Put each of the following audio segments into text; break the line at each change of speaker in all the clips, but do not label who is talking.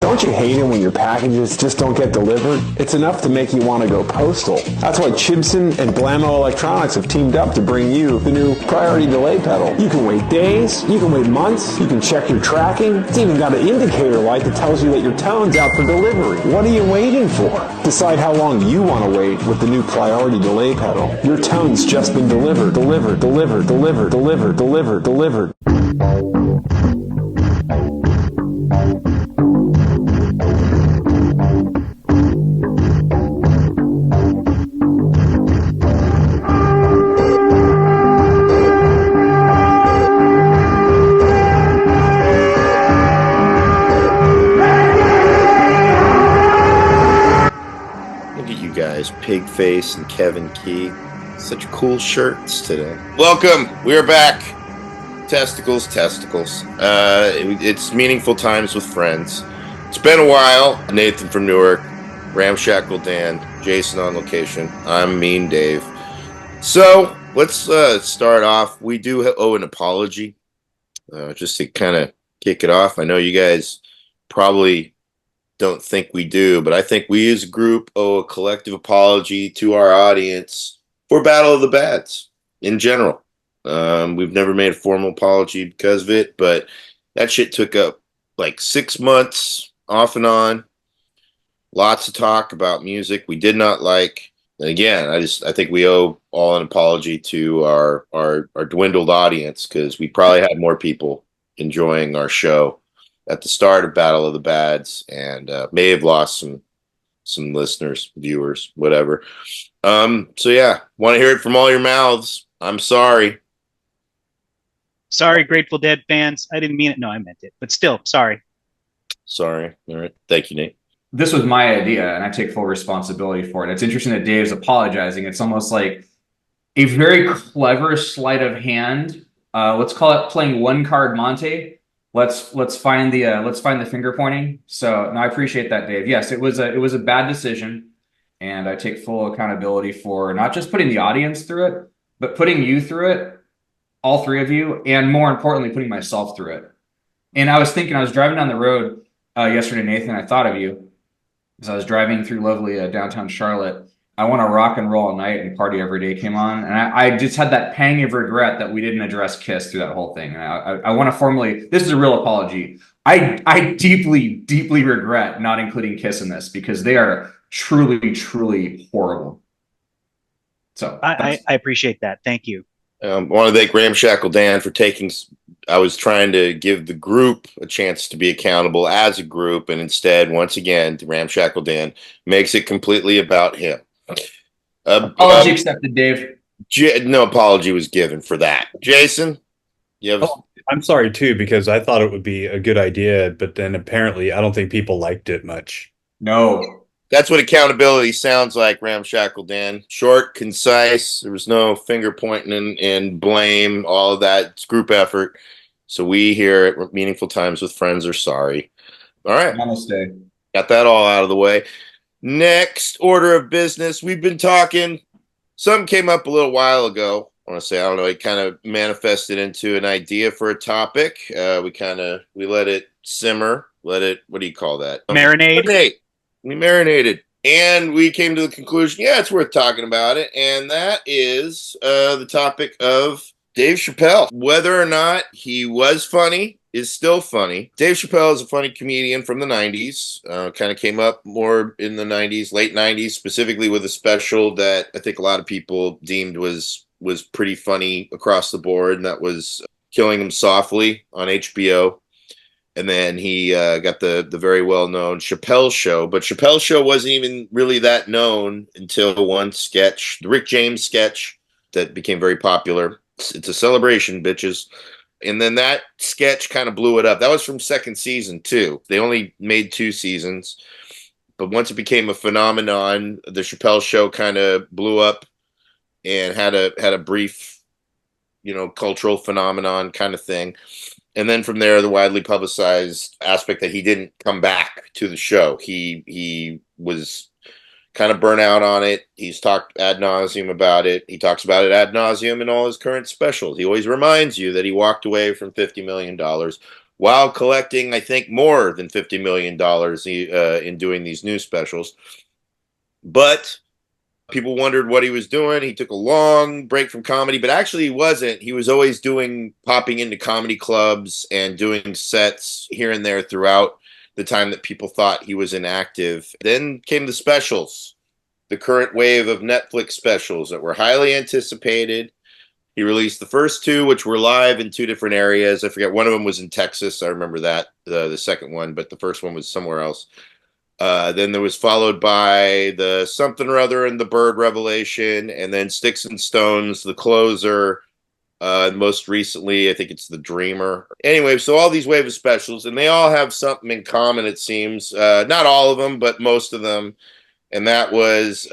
Don't you hate it when your packages just don't get delivered? It's enough to make you want to go postal. That's why Chibson and Blammo Electronics have teamed up to bring you the new Priority Delay Pedal. You can wait days, you can wait months, you can check your tracking. It's even got an indicator light that tells you that your tone's out for delivery. What are you waiting for? Decide how long you want to wait with the new Priority Delay Pedal. Your tone's just been delivered.
Pigface and Kevin Key. Such cool shirts today. Welcome. We are back. Testicles. It's meaningful times with friends. It's been a while. Nathan from Newark, Ramshackle Dan, Jason on location. I'm Mean Dave. So let's start off. We do owe an apology, just to kind of kick it off. I know you guys probably don't think we do, but I think we as a group owe a collective apology to our audience for Battle of the Bads in general. We've never made a formal apology because of it, but that shit took up like 6 months off and on. Lots of talk about music we did not like. And again, I think we owe all an apology to our dwindled audience, because we probably had more people enjoying our show at the start of Battle of the Bads, and may have lost some listeners, viewers, whatever. So yeah, want to hear it from all your mouths. I'm sorry.
Sorry, Grateful Dead fans. I didn't mean it. No, I meant it. But still, sorry.
Sorry. All right. Thank you, Nate.
This was my idea, and I take full responsibility for it. It's interesting that Dave's apologizing. It's almost like a very clever sleight of hand. Let's call it playing one card Monte. Let's find the finger pointing. So no, I appreciate that, Dave. Yes, it was a bad decision, and I take full accountability for not just putting the audience through it, but putting you through it, all three of you, and more importantly, putting myself through it. And I was driving down the road yesterday, Nathan. I thought of you as I was driving through lovely downtown Charlotte. I Want to Rock and Roll All Night and Party Every Day came on, and I just had that pang of regret that we didn't address Kiss through that whole thing. And I want to formally, this is a real apology. I deeply regret not including Kiss in this, because they are truly horrible. So
I appreciate that. Thank you.
I want to thank Ramshackle Dan for taking. I was trying to give the group a chance to be accountable as a group, and instead, once again, Ramshackle Dan makes it completely about him.
Apology accepted, Dave.
No apology was given for that. Jason, you have.
Oh, I'm sorry too, because I thought it would be a good idea, but then apparently I don't think people liked it much.
No.
That's what accountability sounds like, Ramshackle Dan. Short, concise. There was no finger pointing and blame. All of that. It's group effort. So we here at Meaningful Times with Friends are sorry. All right.
Namaste.
Got that all out of the way. Next order of business. We've been talking. Something came up a little while ago. I want to say, I don't know, it kind of manifested into an idea for a topic. We let it simmer. What do you call that?
Marinade.
We marinated. And we came to the conclusion, yeah, it's worth talking about it. And that is the topic of Dave Chappelle. Whether or not he was funny is still funny. Dave Chappelle is a funny comedian from the 90s. Kind of came up more in the 90s, late 90s, specifically with a special that I think a lot of people deemed was pretty funny across the board, and that was Killing Him Softly on HBO. And then he got the very well-known Chappelle Show. But Chappelle Show wasn't even really that known until one sketch, the Rick James sketch, that became very popular. It's a celebration, bitches. And then that sketch kind of blew it up. That was from second season, too. They only made 2 seasons. But once it became a phenomenon, the Chappelle Show kind of blew up and had a brief, cultural phenomenon kind of thing. And then from there, the widely publicized aspect that he didn't come back to the show. He was kind of burnt out on it. He's talked ad nauseum about it. He talks about it ad nauseum in all his current specials. He always reminds you that he walked away from $50 million while collecting, I think, more than $50 million in doing these new specials. But people wondered what he was doing. He took a long break from comedy, but actually he wasn't. He was always popping into comedy clubs and doing sets here and there throughout the time that people thought he was inactive. Then came the specials, the current wave of Netflix specials that were highly anticipated. He released the first two, which were live in two different areas. I forget, one of them was in Texas. I remember that, the second one, but the first one was somewhere else. Then there was followed by the Something or Other and the Bird Revelation, and then Sticks and Stones, the closer. Most recently, I think it's the Dreamer. Anyway, so all these wave of specials, and they all have something in common, it seems. Not all of them, but most of them. And that was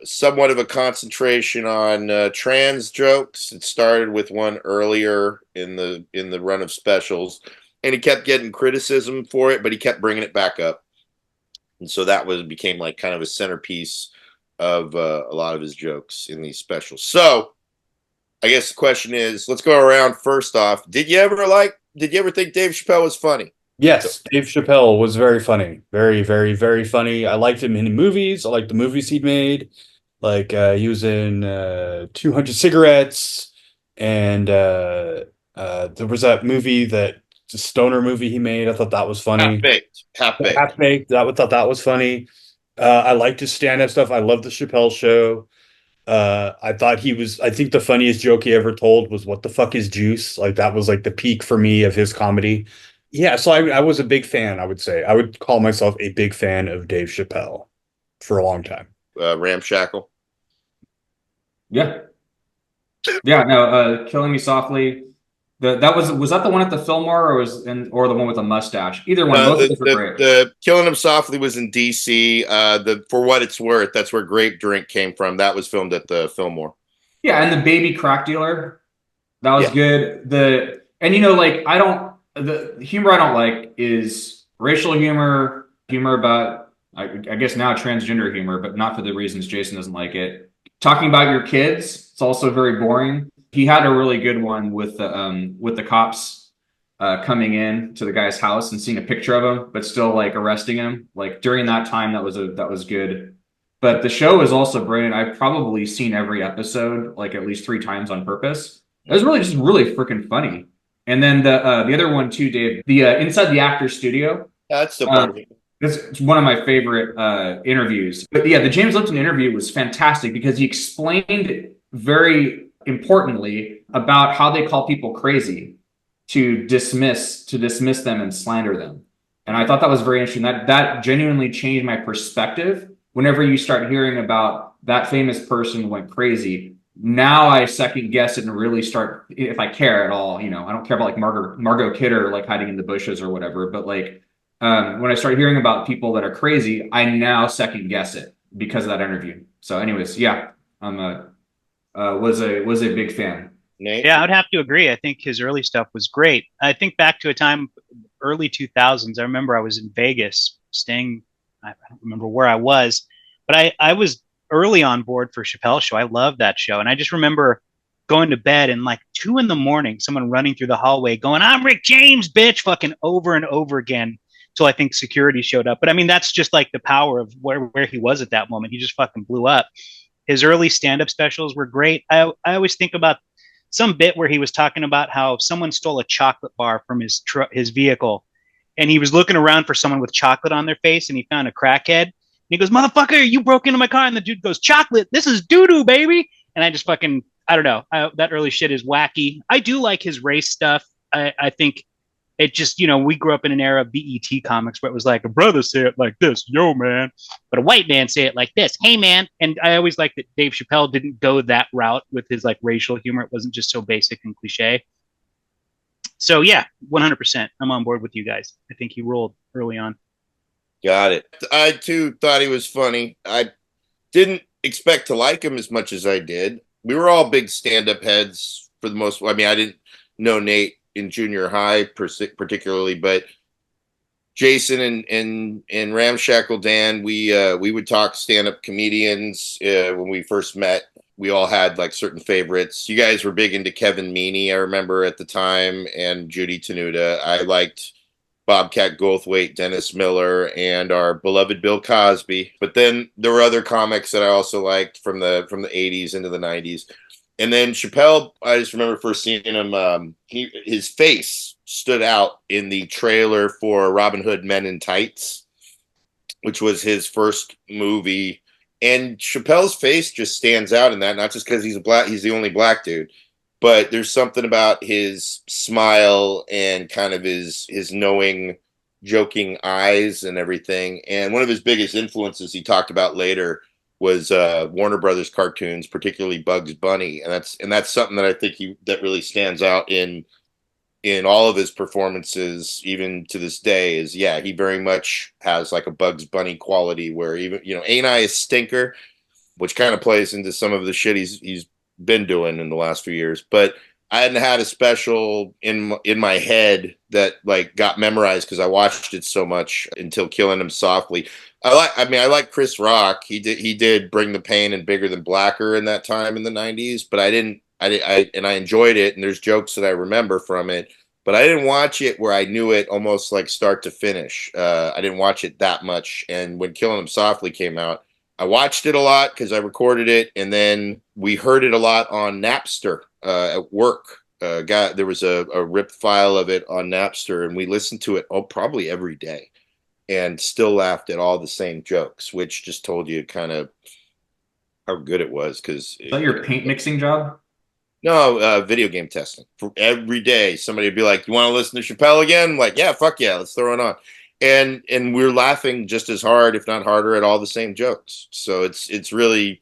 somewhat of a concentration on trans jokes. It started with one earlier in the run of specials, and he kept getting criticism for it, but he kept bringing it back up. And so that became like kind of a centerpiece of a lot of his jokes in these specials. So I guess the question is, let's go around. First off, did you ever think Dave Chappelle was funny?
Yes, Dave Chappelle was very funny. Very, very, very funny. I liked him in movies. I liked the movies he'd made. Like he was in 200 Cigarettes, and there was that movie, the stoner movie he made. I thought that was funny.
Half baked.
Half Baked. I thought that was funny. I liked his stand-up stuff. I love the Chappelle Show. I think the funniest joke he ever told was "What the fuck is juice?" Like that was like the peak for me of his comedy. Yeah, so I was a big fan, I would say. I would call myself a big fan of Dave Chappelle for a long time.
Ramshackle.
Yeah. Yeah, no, Killing Me Softly. Was that the one at the Fillmore, or or the one with the mustache? Either one, both of those were great.
The Killing Him Softly was in DC. For What It's Worth, that's where Grape Drink came from. That was filmed at the Fillmore.
Yeah, and the Baby Crack Dealer, that was good. The humor I don't like is racial humor about I guess now transgender humor, but not for the reasons Jason doesn't like it. Talking about your kids, it's also very boring. He had a really good one with the cops coming in to the guy's house and seeing a picture of him, but still like arresting him. Like during that time, that was good. But the show is also brilliant. I've probably seen every episode like at least 3 times on purpose. It was really freaking funny. And then the other one too, Dave, the Inside the Actors Studio.
That's the part.
It's one of my favorite interviews. But yeah, the James Lipton interview was fantastic because he explained very importantly about how they call people crazy to dismiss them and slander them. And I thought that was very interesting. That genuinely changed my perspective. Whenever you start hearing about that famous person went crazy, now I second guess it and really start, if I care at all, I don't care about like Margot Kidder like hiding in the bushes or whatever, but like when I start hearing about people that are crazy, I now second guess it because of that interview. So anyways, yeah, was a big fan.
Nate?
Yeah, I would have to agree. I think his early stuff was great. I think back to a time, early 2000s, I remember I was in Vegas staying, I don't remember where I was, but I was early on board for Chappelle Show. I loved that show. And I just remember going to bed and like 2 a.m, someone running through the hallway going, "I'm Rick James, bitch," fucking over and over again till I think security showed up. But I mean, that's just like the power of where he was at that moment. He just fucking blew up. His early stand-up specials were great. I always think about some bit where he was talking about how someone stole a chocolate bar from his vehicle, and he was looking around for someone with chocolate on their face, and he found a crackhead. And he goes, "Motherfucker, you broke into my car." And the dude goes, "Chocolate, this is doo-doo, baby." And I just fucking, I don't know. That early shit is wacky. I do like his race stuff. I think it just, we grew up in an era of BET comics where it was like, a brother say it like this, "Yo, man," but a white man say it like this, "Hey, man." And I always liked that Dave Chappelle didn't go that route with his like racial humor. It wasn't just so basic and cliche. So yeah, 100%. I'm on board with you guys. I think he rolled early on.
Got it. I too thought he was funny. I didn't expect to like him as much as I did. We were all big stand-up heads for the most. I mean, I didn't know Nate in junior high particularly, but Jason and Ramshackle Dan, we would talk stand-up comedians when we first met. we all had like certain favorites. You guys were big into Kevin Meaney, I remember at the time, and Judy Tenuta. I liked Bobcat Goldthwait, Dennis Miller, and our beloved Bill Cosby. But then there were other comics that I also liked from the 80s into the 90s. And then Chappelle, I just remember first seeing him. His face stood out in the trailer for Robin Hood Men in Tights, which was his first movie. And Chappelle's face just stands out in that, not just because he's the only black dude, but there's something about his smile and kind of his knowing, joking eyes and everything. And one of his biggest influences he talked about later was Warner Brothers cartoons, particularly Bugs Bunny, and that's something that I think that really stands out in all of his performances, even to this day. Is he very much has like a Bugs Bunny quality, where even Ain't I a Stinker, which kind of plays into some of the shit he's been doing in the last few years. But I hadn't had a special in my head that like got memorized because I watched it so much until Killing Him Softly. I like Chris Rock. He did Bring the Pain and Bigger Than Blacker in that time in the 90s, but I enjoyed it, and there's jokes that I remember from it, but I didn't watch it where I knew it almost like start to finish. I didn't watch it that much. And when Killing Him Softly came out, I watched it a lot because I recorded it, and then we heard it a lot on Napster at work. There was a ripped file of it on Napster, and we listened to it probably every day, and still laughed at all the same jokes, which just told you kind of how good it was. Is
that your paint mixing job?
No, video game testing. For every day, somebody would be like, "You want to listen to Chappelle again?" I'm like, yeah, fuck yeah, let's throw it on. And we're laughing just as hard, if not harder, at all the same jokes. So it's really,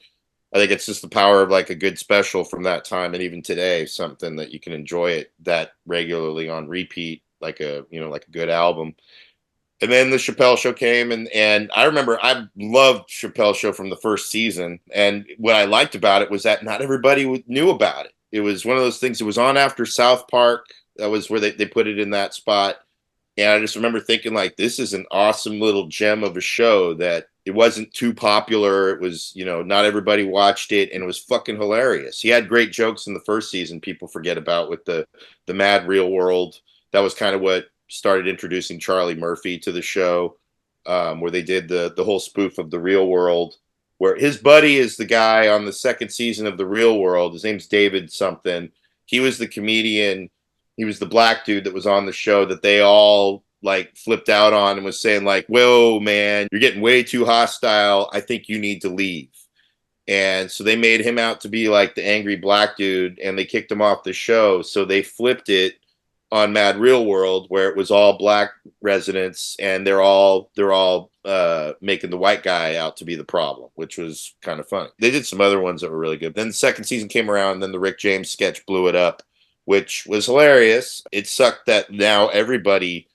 I think it's just the power of like a good special from that time, and even today, something that you can enjoy it that regularly on repeat, like a good album. And then the Chappelle Show came, and I remember I loved Chappelle Show from the first season. And what I liked about it was that not everybody knew about it. It was one of those things. It was on after South Park. That was where they put it in that spot. And I just remember thinking, like, this is an awesome little gem of a show that it wasn't too popular. It was, not everybody watched it, and it was fucking hilarious. He had great jokes in the first season people forget about with the Mad Real World. That was kind of what started introducing Charlie Murphy to the show, where they did the whole spoof of The Real World, where his buddy is the guy on the second season of The Real World. His name's David something. He was the comedian. He was the black dude that was on the show that they all like flipped out on and was saying like, "Whoa, man, you're getting way too hostile. I think you need to leave." And so they made him out to be like the angry black dude, and they kicked him off the show. So they flipped it on Mad Real World, where it was all black residents, and they're all making the white guy out to be the problem, which was kind of funny. They did some other ones that were really good. Then the second season came around, and then the Rick James sketch blew it up, which was hilarious. It sucked that now everybody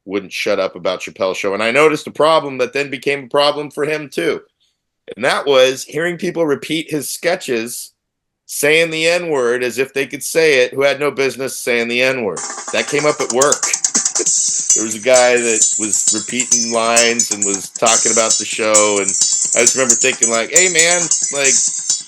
wouldn't shut up about Chappelle Show. And I noticed a problem that then became a problem for him too. And that was hearing people repeat his sketches saying the N-word as if they could say it, who had no business saying the N-word. That came up at work. There was a guy that was repeating lines and was talking about the show, and I just remember thinking like, hey man, like,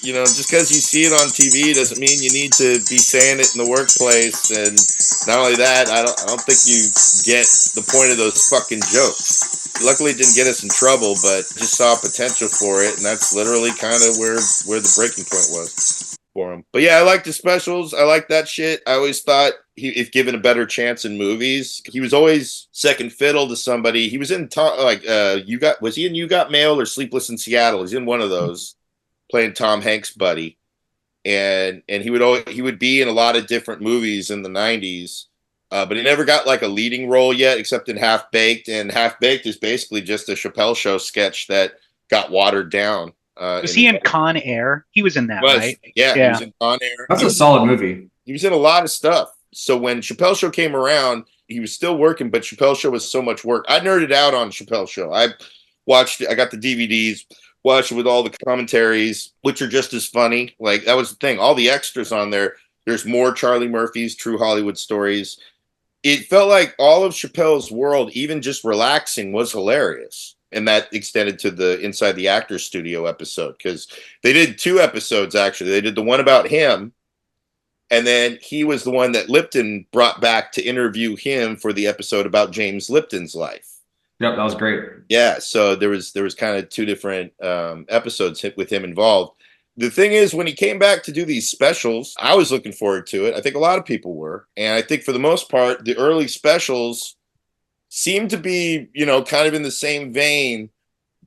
just because you see it on TV doesn't mean you need to be saying it in the workplace. And not only that, I don't think you get the point of those fucking jokes. Luckily it didn't get us in trouble, but just saw potential for it, and that's literally kind of where the breaking point was for him. But yeah, I like the specials. I like that shit. I always thought if given a better chance in movies, he was always second fiddle to somebody. He was in was he in You Got Mail or Sleepless in Seattle? He's in one of those, playing Tom Hanks' buddy. And he would be in a lot of different movies in the 90s. But he never got like a leading role yet, except in Half Baked. And Half Baked is basically just a Chappelle Show sketch that got watered down.
Was he in Con Air? He was in that, right?
Yeah, he was in Con Air.
That's a solid movie.
He was in a lot of stuff. So when Chappelle Show came around, he was still working, but Chappelle Show was so much work. I nerded out on Chappelle Show. I watched it. I got the DVDs, watched it with all the commentaries, which are just as funny. Like, that was the thing. All the extras on there, there's more Charlie Murphy's True Hollywood Stories. It felt like all of Chappelle's world, even just relaxing, was hilarious. and that extended to the Inside the Actors Studio episode, because they did 2 episodes actually. They did the one about him, and then he was the one that Lipton brought back to interview him for the episode about James Lipton's life.
Yep, that was great.
Yeah, so there was kind of 2 different episodes with him involved. The thing is, when he came back to do these specials, I was looking forward to it. I think a lot of people were, and I think for the most part, the early specials seemed to be, kind of in the same vein.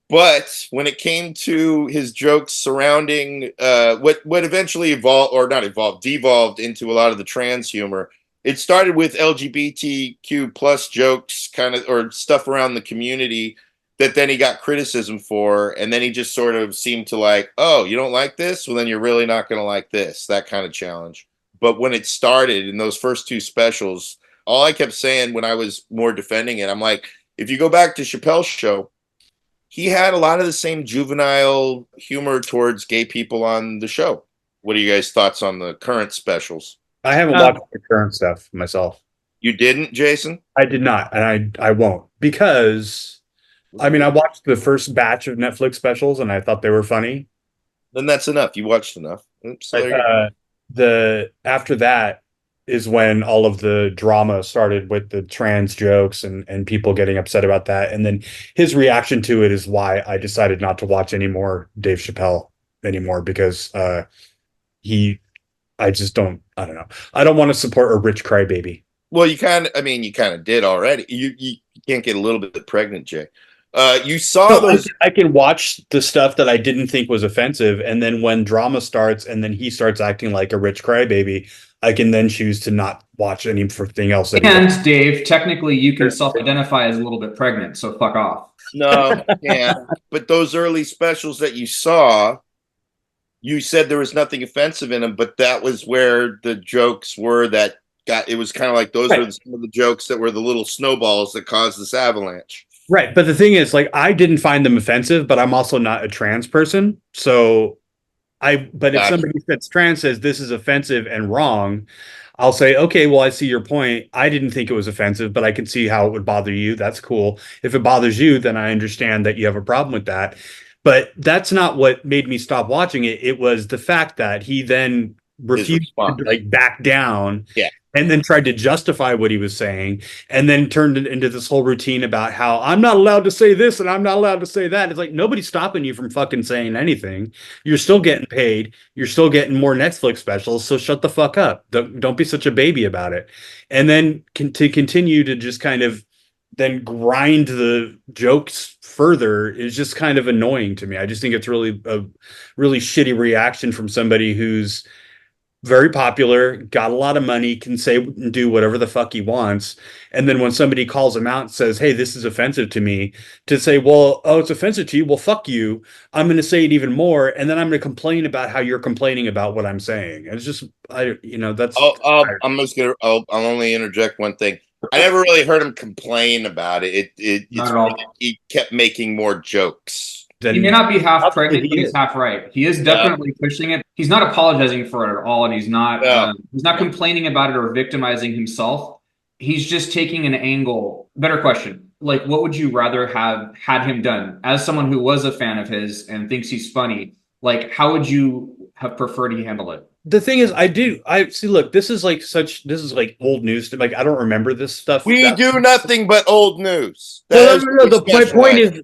But when it came to his jokes surrounding what eventually devolved into a lot of the trans humor, it started with LGBTQ plus jokes, kind of, or stuff around the community that then he got criticism for, and then he just sort of seemed to like, oh, you don't like this? Well, then you're really not going to like this, that kind of challenge. But when it started in those first 2 specials, all I kept saying when I was more defending it, I'm like, if you go back to Chappelle's show, he had a lot of the same juvenile humor towards gay people on the show. What are you guys' thoughts on the current specials?
I haven't watched the current stuff myself.
You didn't, Jason?
I did not, and I won't, because I mean, I watched the first batch of Netflix specials and I thought they were funny.
Then that's enough. You watched enough.
After that is when all of the drama started with the trans jokes and people getting upset about that. And then his reaction to it is why I decided not to watch any more Dave Chappelle anymore, because I don't know. I don't want to support a rich crybaby.
Well, you kind of did already. You can't get a little bit pregnant, Jay. You saw those.
I can watch the stuff that I didn't think was offensive, and then when drama starts and then he starts acting like a rich crybaby, I can then choose to not watch anything else.
And Dave, technically, you can self-identify as a little bit pregnant, so fuck off.
No, yeah. But those early specials that you saw, you said there was nothing offensive in them, but that was where the jokes were that got. It was kind of like those were some of the jokes that were the little snowballs that caused this avalanche.
Right, but the thing is, like, I didn't find them offensive, but I'm also not a trans person, so if somebody that's trans says this is offensive and wrong, I'll say, okay, well, I see your point. I didn't think it was offensive, but I can see how it would bother you. That's cool. If it bothers you, then I understand that you have a problem with that. But that's not what made me stop watching it. It was the fact that he then refused to back down.
Yeah.
And then tried to justify what he was saying, and then turned it into this whole routine about how I'm not allowed to say this and I'm not allowed to say that. It's like, nobody's stopping you from fucking saying anything. You're still getting paid. You're still getting more Netflix specials. So shut the fuck up. Don't be such a baby about it. And then to continue to just kind of then grind the jokes further is just kind of annoying to me. I just think it's really a really shitty reaction from somebody who's very popular, got a lot of money, can say and do whatever the fuck he wants. And then when somebody calls him out and says, hey, this is offensive to me, to say, well, oh, it's offensive to you. Well, fuck you. I'm going to say it even more. And then I'm going to complain about how you're complaining about what I'm saying. It's just, that's.
I'll only interject one thing. I never really heard him complain about it. He kept making more jokes.
He may not be half pregnant, but he's half right. He is definitely pushing it. He's not apologizing for it at all, and he's not complaining about it or victimizing himself. He's just taking an angle. Better question. Like, what would you rather have had him done? As someone who was a fan of his and thinks he's funny, like, how would you have preferred he handle it?
The thing is, I see, look, this is like old news. Like, I don't remember this stuff.
We do nothing but old news.
No.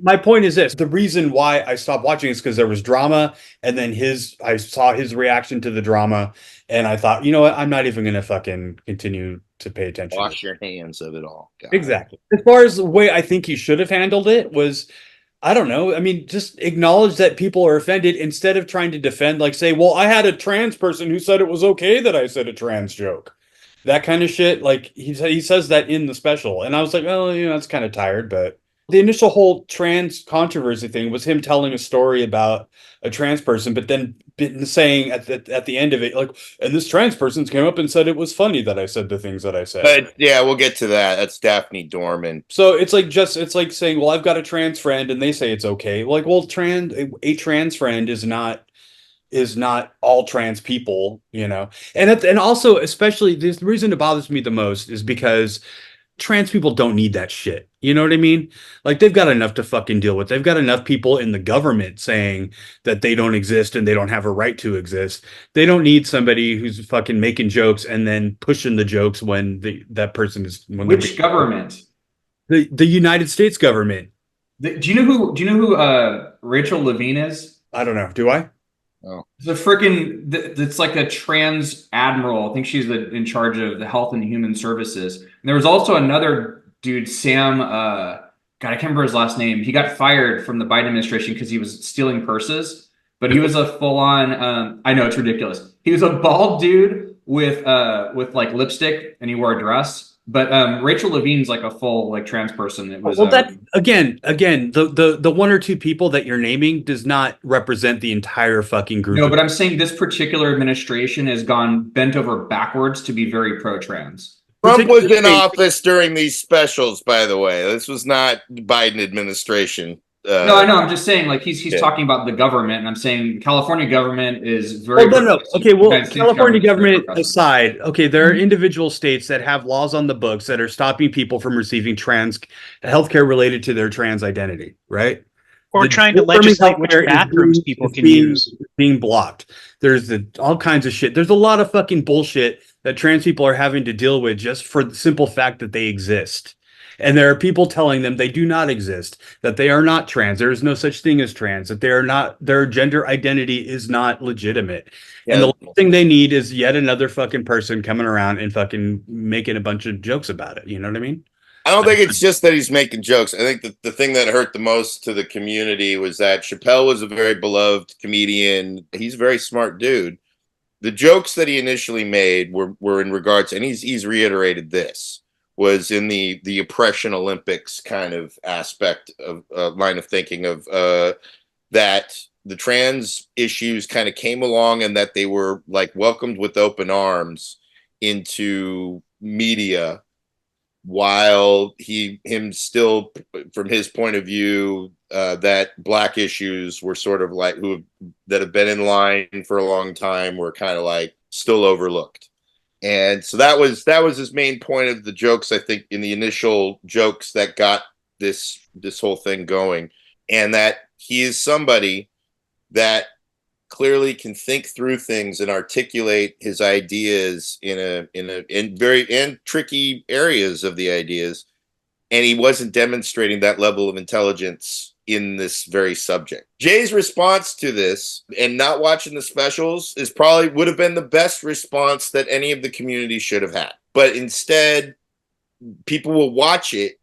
My point is this. The reason why I stopped watching is because there was drama, and then I saw his reaction to the drama, and I thought, you know what? I'm not even going to fucking continue to pay attention.
Wash your hands of it all.
Exactly. As far as the way I think he should have handled it was, I don't know. I mean, just acknowledge that people are offended instead of trying to defend, like, say, well, I had a trans person who said it was okay that I said a trans joke. That kind of shit. Like, he says that in the special. And I was like, oh, it's kind of tired. But the initial whole trans controversy thing was him telling a story about a trans person, but then saying at the end of it, like, and this trans person came up and said it was funny that I said the things that I said.
But yeah, we'll get to that. That's Daphne Dorman.
So it's like saying, well, I've got a trans friend and they say it's okay. Like, well, a trans friend is not all trans people, And also, especially, the reason it bothers me the most is because trans people don't need that shit. You know what I mean? Like they've got enough to fucking deal with. They've got enough people in the government saying that they don't exist and they don't have a right to exist. They don't need somebody who's fucking making jokes and then pushing the jokes when that person is
Which government?
The United States government.
Do you know who Rachel Levine is?
I don't know. Do I?
Oh.
The freaking it's like a trans admiral. I think she's in charge of the health and human services. And there was also another dude, Sam. God, I can't remember his last name. He got fired from the Biden administration because he was stealing purses. But he was a full on. I know it's ridiculous. He was a bald dude with like lipstick, and he wore a dress. But Rachel Levine's like a full like trans person. It was
well, that again, the one or two people that you're naming does not represent the entire fucking group.
No, but I'm saying this particular administration has gone bent over backwards to be very pro-trans.
Trump was in office during these specials, by the way. This was not Biden administration.
No, I know. I'm just saying, like he's talking about the government, and I'm saying California government is very.
No. Okay, well, California government aside, okay, there are individual states that have laws on the books that are stopping people from receiving trans healthcare related to their trans identity, right?
Or trying to legislate which bathrooms people can use.
Being blocked. There's all kinds of shit. There's a lot of fucking bullshit that trans people are having to deal with just for the simple fact that they exist. And there are people telling them they do not exist, that they are not trans. There is no such thing as trans, that they are not, their gender identity is not legitimate. Yeah. And the last thing they need is yet another fucking person coming around and fucking making a bunch of jokes about it. You know what I mean?
I don't think it's just that he's making jokes. I think that the thing that hurt the most to the community was that Chappelle was a very beloved comedian. He's a very smart dude. The jokes that he initially made were in regards, and he's reiterated this, was in the oppression Olympics kind of aspect of line of thinking of that the trans issues kind of came along and that they were like welcomed with open arms into media, while him still, from his point of view, that black issues were sort of like that have been in line for a long time were kind of like still overlooked. And so that was his main point of the jokes, I think, in the initial jokes that got this whole thing going, and that he is somebody that clearly can think through things and articulate his ideas in very tricky areas of the ideas, and he wasn't demonstrating that level of intelligence in this very subject. Jay's response to this and not watching the specials is probably would have been the best response that any of the community should have had. But instead, people will watch it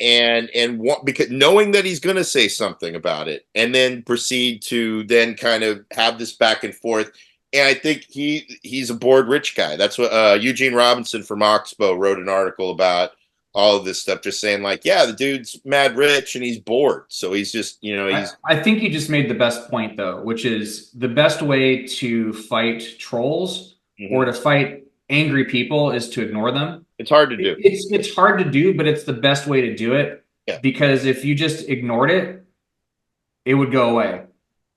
and want, because knowing that he's going to say something about it, and then proceed to then kind of have this back and forth. And I think he's a bored rich guy. That's what Eugene Robinson from Oxbow wrote an article about all of this stuff, just saying like, yeah, the dude's mad rich and he's bored. So he's just,
I think you just made the best point though, which is the best way to fight trolls or to fight angry people is to ignore them.
It's hard to do.
It's hard to do, but it's the best way to do it.
Yeah.
Because if you just ignored it, it would go away.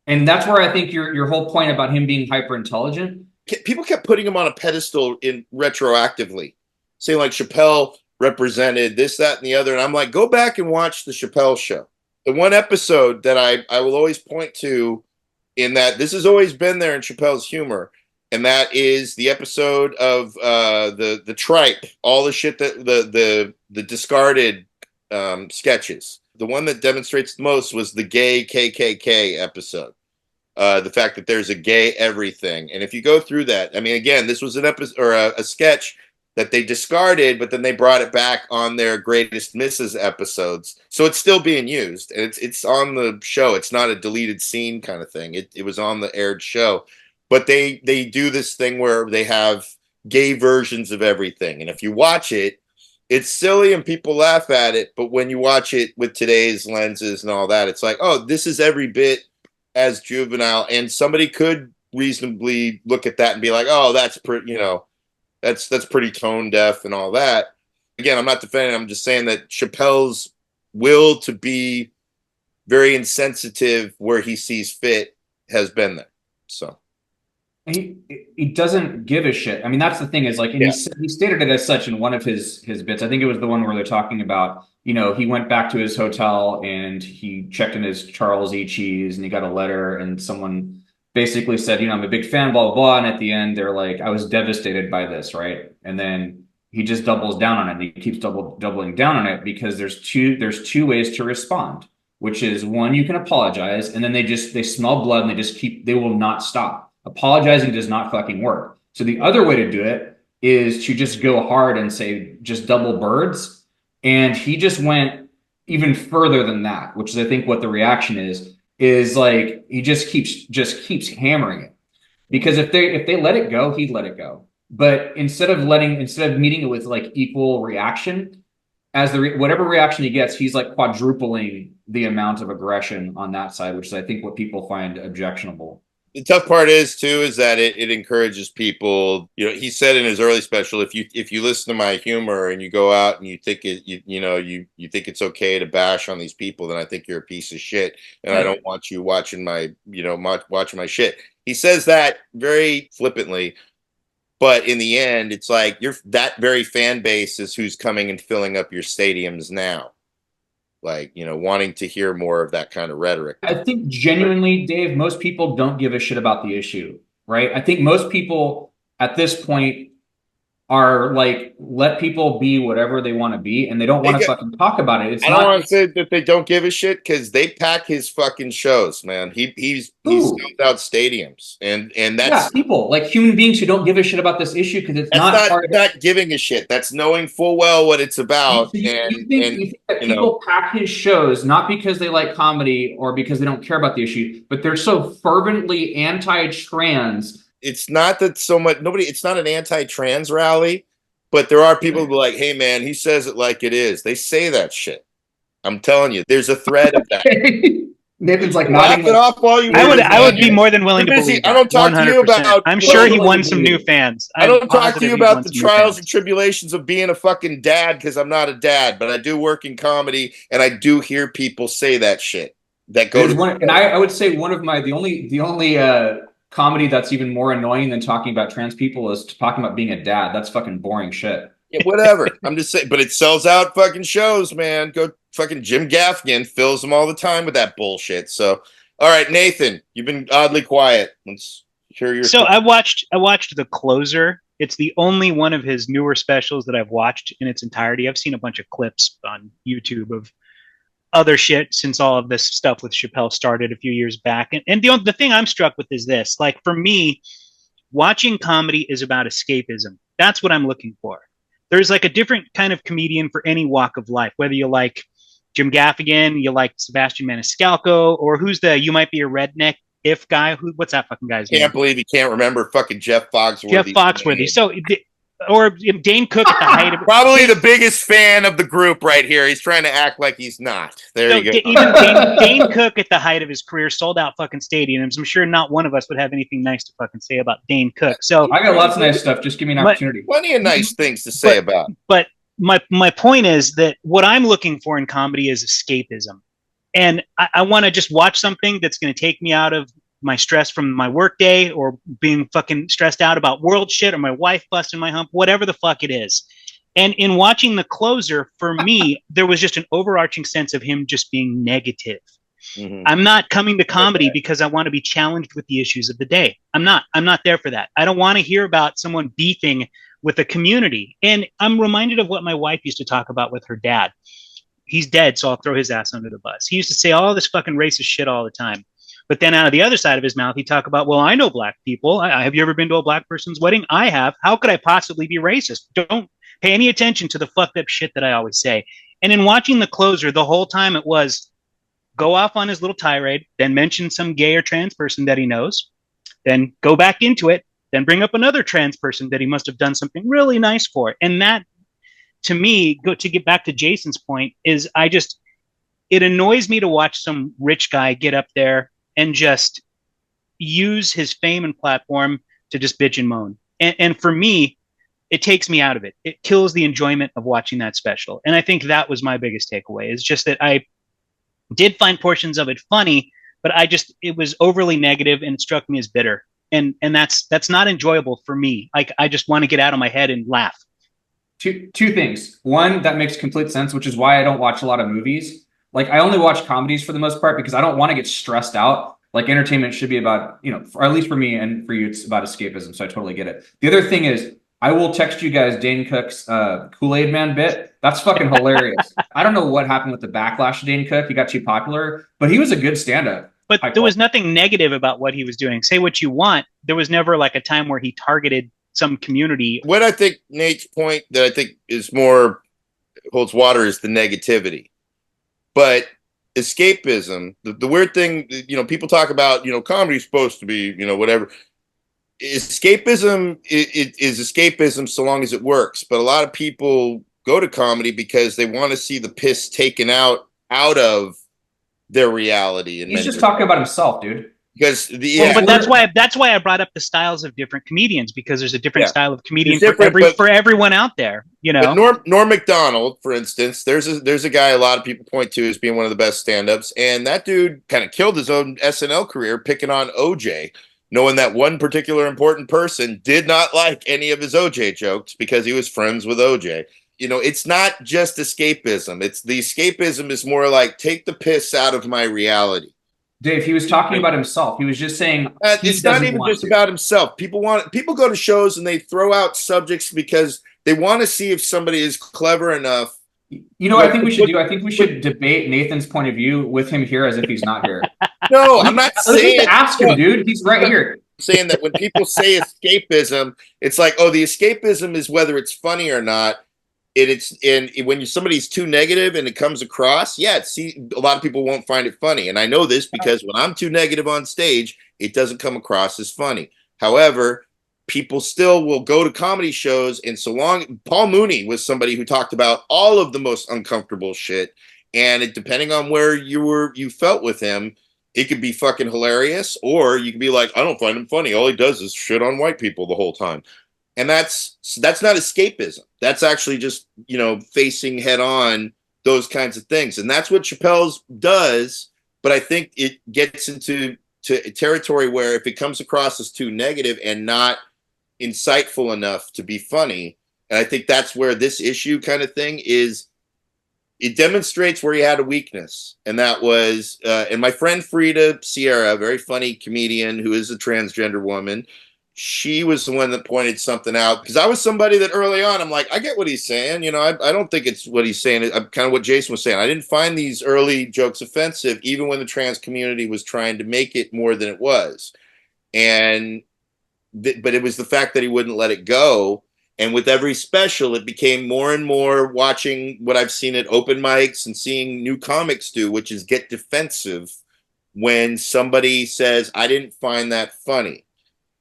And that's where I think your whole point about him being hyper intelligent.
People kept putting him on a pedestal retroactively, saying like Chappelle represented this, that, and the other. And I'm like, go back and watch the Chappelle show. The one episode that I will always point to in that this has always been there in Chappelle's humor. And that is the episode of the tripe, all the shit that the discarded sketches. The one that demonstrates the most was the gay KKK episode. The fact that there's a gay everything. And if you go through that, I mean, again, this was an episode or a sketch that they discarded, but then they brought it back on their Greatest Misses episodes. So it's still being used, and it's on the show. It's not a deleted scene kind of thing. It was on the aired show. But they do this thing where they have gay versions of everything. And if you watch it, it's silly and people laugh at it. But when you watch it with today's lenses and all that, it's like, oh, this is every bit as juvenile. And somebody could reasonably look at that and be like, oh, that's pretty, that's pretty tone deaf and all that. Again, I'm not defending. I'm just saying that Chappelle's will to be very insensitive where he sees fit has been there. So.
he doesn't give a shit. I mean, that's the thing is like, and
Yeah.
he stated it as such in one of his bits. I think it was the one where they're talking about, he went back to his hotel and he checked in his Charles E. Cheese and he got a letter and someone basically said, I'm a big fan, blah, blah, blah. And at the end, they're like, I was devastated by this, right? And then he just doubles down on it and he keeps doubling down on it because there's two ways to respond, which is one, you can apologize, and then they smell blood and they will not stop. Apologizing does not fucking work. So the other way to do it is to just go hard and say, just double birds. And he just went even further than that, which is, I think, what the reaction is like, he just keeps hammering it. Because if they let it go, he'd let it go. But instead of meeting it with like equal reaction, as whatever reaction he gets, he's like quadrupling the amount of aggression on that side, which is, I think, what people find objectionable.
The tough part is that it encourages people. He said in his early special, if you listen to my humor and you go out and you think you think it's okay to bash on these people, then I think you're a piece of shit, and I don't want you watching my watching my shit. He says that very flippantly, but in the end, it's like that very fan base is who's coming and filling up your stadiums now. Like, wanting to hear more of that kind of rhetoric.
I think genuinely, Dave, most people don't give a shit about the issue, right? I think most people at this point are like, let people be whatever they want to be, and they don't want to fucking talk about it.
I don't want to say that they don't give a shit, because they pack his fucking shows, man. He's sold out stadiums, and that's
people like human beings who don't give a shit about this issue because it's
not giving a shit. That's knowing full well what it's about.
You think that people pack his shows not because they like comedy or because they don't care about the issue, but they're so fervently anti-trans.
It's not that so much it's not an anti-trans rally, but there are people who are like, hey man, he says it like it is. They say that shit. I'm telling you, there's a thread of that.
Nathan's like
nodding it off while you
I would be more than willing to believe that.
I don't talk 100%. To you about
I'm sure he won some new fans.
I don't talk to you about the trials and tribulations of being a fucking dad, because I'm not a dad, but I do work in comedy and I do hear people say that shit. That go to
and I would say one of the only comedy that's even more annoying than talking about trans people is talking about being a dad. That's fucking boring shit.
Yeah, whatever. I'm just saying, but it sells out fucking shows, man. Go fucking Jim Gaffigan fills them all the time with that bullshit. So, all right, Nathan, you've been oddly quiet. Let's hear your.
So I watched The Closer. It's the only one of his newer specials that I've watched in its entirety. I've seen a bunch of clips on YouTube of other shit since all of this stuff with Chappelle started a few years back. And the thing I'm struck with is this. Like, for me, watching comedy is about escapism. That's what I'm looking for. There's like a different kind of comedian for any walk of life, whether you like Jim Gaffigan, you like Sebastian Maniscalco, or who's the You Might Be a Redneck If guy. What's that fucking guy's name?
Can't believe you can't remember fucking Jeff Foxworthy.
Jeff Foxworthy. So, or Dane Cook at the height of
probably the biggest fan of the group right here. He's trying to act like he's not. There you go.
Even Dane Cook at the height of his career sold out fucking stadiums. I'm sure not one of us would have anything nice to fucking say about Dane Cook. So
I got lots of nice stuff. Just give me an opportunity.
Plenty of nice things to say about.
But my point is that what I'm looking for in comedy is escapism, and I want to just watch something that's going to take me out of my stress from my work day, or being fucking stressed out about world shit, or my wife busting my hump, whatever the fuck it is. And in watching The Closer, for me, there was just an overarching sense of him just being negative. Mm-hmm. I'm not coming to comedy because I want to be challenged with the issues of the day. I'm not there for that. I don't want to hear about someone beefing with a community. And I'm reminded of what my wife used to talk about with her dad. He's dead, so I'll throw his ass under the bus. He used to say all this fucking racist shit all the time. But then out of the other side of his mouth, he'd talk about, well, I know black people. Have you ever been to a black person's wedding? I have. How could I possibly be racist? Don't pay any attention to the fucked up shit that I always say. And in watching The Closer, the whole time it was go off on his little tirade, then mention some gay or trans person that he knows, then go back into it, then bring up another trans person that he must have done something really nice for. And that, to me, to get back to Jason's point, is it annoys me to watch some rich guy get up there and just use his fame and platform to just bitch and moan. And for me, it takes me out of it. It kills the enjoyment of watching that special. And I think that was my biggest takeaway, is just that I did find portions of it funny, but it was overly negative and it struck me as bitter. and that's not enjoyable for me. Like, I just want to get out of my head and laugh.
Two things. One, that makes complete sense, which is why I don't watch a lot of movies. Like, I only watch comedies for the most part because I don't want to get stressed out. Like, entertainment should be about, or at least for me and for you, it's about escapism. So I totally get it. The other thing is, I will text you guys Dane Cook's Kool-Aid Man bit. That's fucking hilarious. I don't know what happened with the backlash to Dane Cook. He got too popular, but he was a good stand-up.
But there was nothing negative about what he was doing. Say what you want. There was never like a time where he targeted some community.
What I think Nate's point that I think is more holds water is the negativity. But escapism, the weird thing, people talk about, comedy's supposed to be, whatever. Escapism is escapism so long as it works. But a lot of people go to comedy because they want to see the piss taken out of their reality. And
he's just talking about himself, dude.
Because
but that's why I brought up the styles of different comedians, because there's a different style of comedian for everyone out there. But
Norm Macdonald, for instance, there's a guy a lot of people point to as being one of the best stand-ups, and that dude kind of killed his own SNL career picking on OJ, knowing that one particular important person did not like any of his OJ jokes because he was friends with OJ. It's not just escapism. It's the escapism is more like, take the piss out of my reality.
Dave, he was talking about himself. He was just saying
it's not even just about himself. People go to shows and they throw out subjects because they want to see if somebody is clever enough.
I think we should do. I think we should debate Nathan's point of view with him here as if he's not here.
No, I'm not saying.
Let's ask him, dude. He's right here.
I'm saying that when people say escapism, it's like, oh, the escapism is whether it's funny or not. When somebody's too negative and it comes across, a lot of people won't find it funny. And I know this because when I'm too negative on stage, it doesn't come across as funny. However, people still will go to comedy shows, and so long. Paul Mooney was somebody who talked about all of the most uncomfortable shit, and depending on where you felt with him, it could be fucking hilarious, or you could be like, I don't find him funny. All he does is shit on white people the whole time. And that's not escapism. That's actually just, facing head on those kinds of things. And that's what Chappelle's does. But I think it gets into territory where if it comes across as too negative and not insightful enough to be funny, and I think that's where this issue kind of thing is, it demonstrates where he had a weakness. And that was, and my friend Frida Sierra, a very funny comedian who is a transgender woman, she was the one that pointed something out, because I was somebody that early on, I'm like, I get what he's saying. I don't think it's what he's saying. I'm kind of what Jason was saying. I didn't find these early jokes offensive, even when the trans community was trying to make it more than it was. But it was the fact that he wouldn't let it go. And with every special, it became more and more watching what I've seen at open mics and seeing new comics do, which is get defensive when somebody says, I didn't find that funny.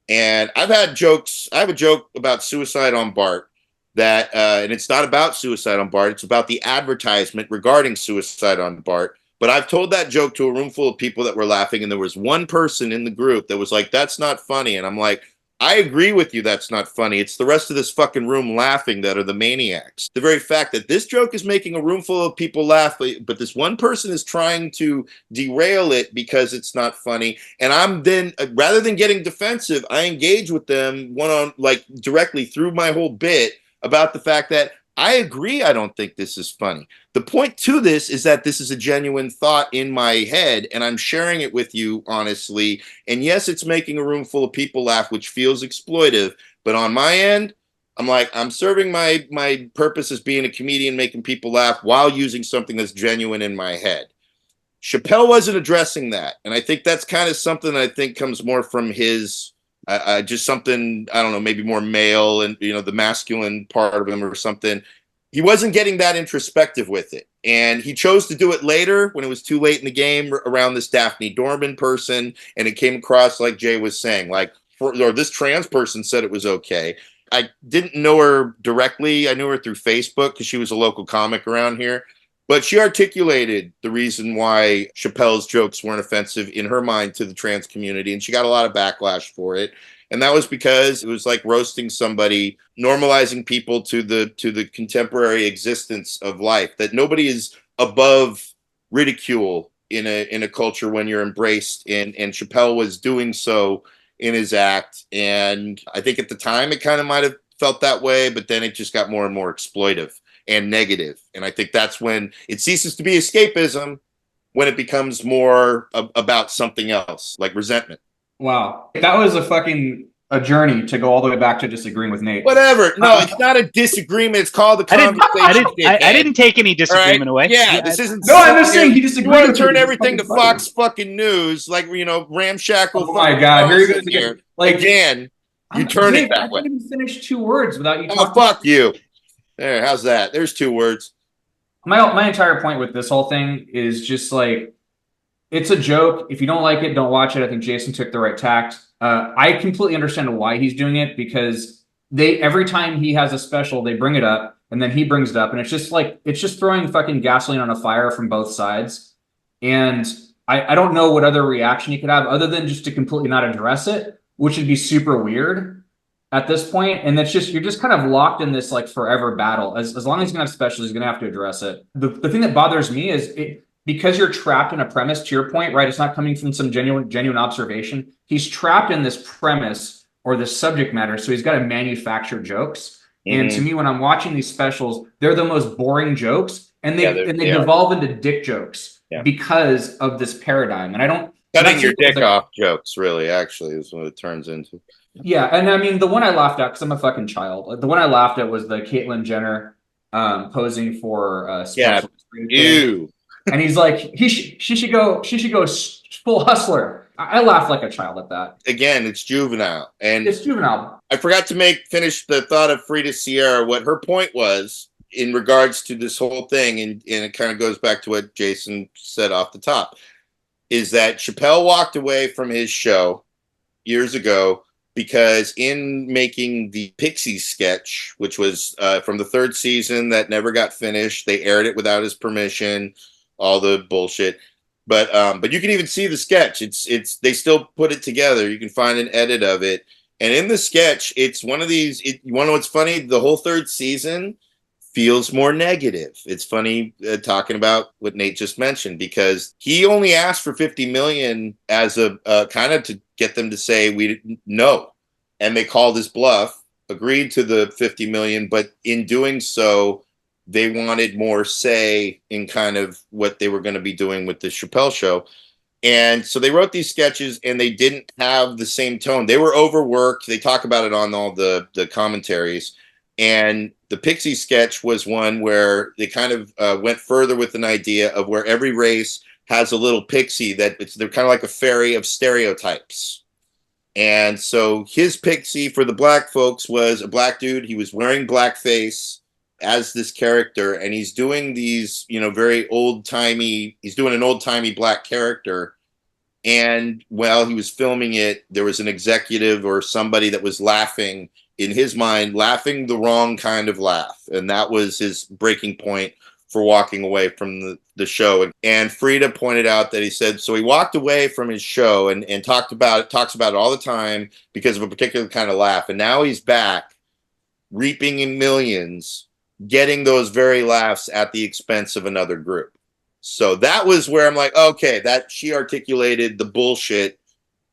And I've had jokes. I have a joke about Suicide on BART that, and it's not about Suicide on BART. It's about the advertisement regarding Suicide on BART. But I've told that joke to a room full of people that were laughing, and there was one person in the group that was like, that's not funny. And I'm like, I agree with you, that's not funny. It's the rest of this fucking room laughing that are the maniacs. The very fact that this joke is making a room full of people laugh, but this one person is trying to derail it because it's not funny. And I'm then, rather than getting defensive, I engage with them directly through my whole bit about the fact that I agree, I don't think this is funny. The point to this is that this is a genuine thought in my head, and I'm sharing it with you honestly. And yes, it's making a room full of people laugh, which feels exploitive. But on my end, I'm like, I'm serving my purpose as being a comedian, making people laugh while using something that's genuine in my head. Chappelle wasn't addressing that. And I think that's kind of something that I think comes more from his... just something, I don't know, maybe more male and, the masculine part of him or something. He wasn't getting that introspective with it. And he chose to do it later when it was too late in the game around this Daphne Dorman person. And it came across like Jay was saying, or this trans person said it was okay. I didn't know her directly. I knew her through Facebook because she was a local comic around here. But she articulated the reason why Chappelle's jokes weren't offensive in her mind to the trans community, and she got a lot of backlash for it. And that was because it was like roasting somebody, normalizing people to the contemporary existence of life, that nobody is above ridicule in a culture when you're embraced. And Chappelle was doing so in his act. And I think at the time it kind of might have felt that way, but then it just got more and more exploitive and negative. And I think that's when it ceases to be escapism, when it becomes more about something else, like resentment.
Wow. That was a journey to go all the way back to disagreeing with Nate.
Whatever. No, it's not a disagreement. It's called a conversation.
I didn't take any disagreement away.
Yeah, this isn't.
No, I'm just saying he disagreed.
You want to turn everything to Fox fucking News, like, you know, ramshackle.
Oh my God, here you go
again.
Like,
again, you turn it that way.
I didn't even finish 2 words without you.
Oh, fuck you. There, how's that? There's 2 words.
My entire point with this whole thing is just like, it's a joke. If you don't like it, don't watch it. I think Jason took the right tact. I completely understand why he's doing it, because every time he has a special, they bring it up and then he brings it up, and it's just throwing fucking gasoline on a fire from both sides. And I don't know what other reaction you could have other than just to completely not address it, which would be super weird at this point. And that's just, you're just kind of locked in this like forever battle. As long as he's gonna have specials, he's gonna have to address it. The thing that bothers me is because you're trapped in a premise, to your point, right? It's not coming from some genuine observation. He's trapped in this premise or this subject matter, so he's got to manufacture jokes. Mm-hmm. And to me, when I'm watching these specials, they're the most boring jokes, and they devolve into dick jokes because of this paradigm. And I don't
cutting your dick off jokes, really, actually, is what it turns into.
Yeah, and I mean, the one I laughed at, because I'm a fucking child. The one I laughed at was the Caitlyn Jenner posing for
you.
And he's like, she should go full hustler. I laughed like a child at that.
Again, it's juvenile. And
it's juvenile.
I forgot to finish the thought of Frida Sierra, what her point was in regards to this whole thing, and it kind of goes back to what Jason said off the top, is that Chappelle walked away from his show years ago because in making the Pixies sketch, which was from the 3rd season that never got finished, they aired it without his permission, all the bullshit. But you can even see the sketch. It's they still put it together. You can find an edit of it. And in the sketch, it's one of these, you want to know what's funny? The whole 3rd season feels more negative. It's funny talking about what Nate just mentioned, because he only asked for 50 million as a kind of to get them to say no. And they called his bluff, agreed to the 50 million, but in doing so, they wanted more say in kind of what they were going to be doing with the Chappelle show. And so they wrote these sketches and they didn't have the same tone. They were overworked. They talk about it on all the commentaries. And the Pixie sketch was one where they kind of went further with an idea of where every race has a little pixie they're kind of like a fairy of stereotypes. And so his pixie for the black folks was a black dude. He was wearing blackface as this character, and he's doing these, very old-timey, he's doing an old-timey black character. And while he was filming it, there was an executive or somebody that was laughing, in his mind, laughing the wrong kind of laugh. And that was his breaking point for walking away from the show. And Frida pointed out that he said, so he walked away from his show and talks about it all the time because of a particular kind of laugh. And now he's back reaping in millions, getting those very laughs at the expense of another group. So that was where I'm like, okay, that she articulated the bullshit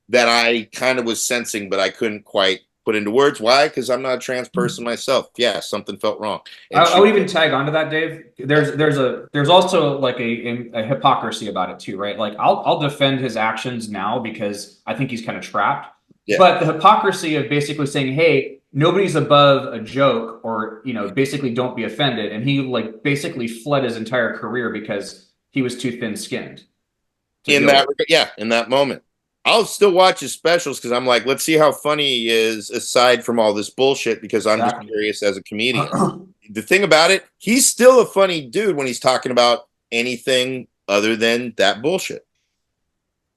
that I kind of was sensing, but I couldn't quite put into words. Why? Because I'm not a trans person myself. Yeah, something felt wrong.
I would even tag onto that, Dave. There's also like a hypocrisy about it too, right? Like I'll defend his actions now because I think he's kind of trapped. Yeah. But the hypocrisy of basically saying, hey, nobody's above a joke, or basically don't be offended, and he like basically fled his entire career because he was too thin-skinned.
In that moment. I'll still watch his specials because I'm like, let's see how funny he is aside from all this bullshit, because I'm just curious as a comedian. The thing about it, he's still a funny dude when he's talking about anything other than that bullshit.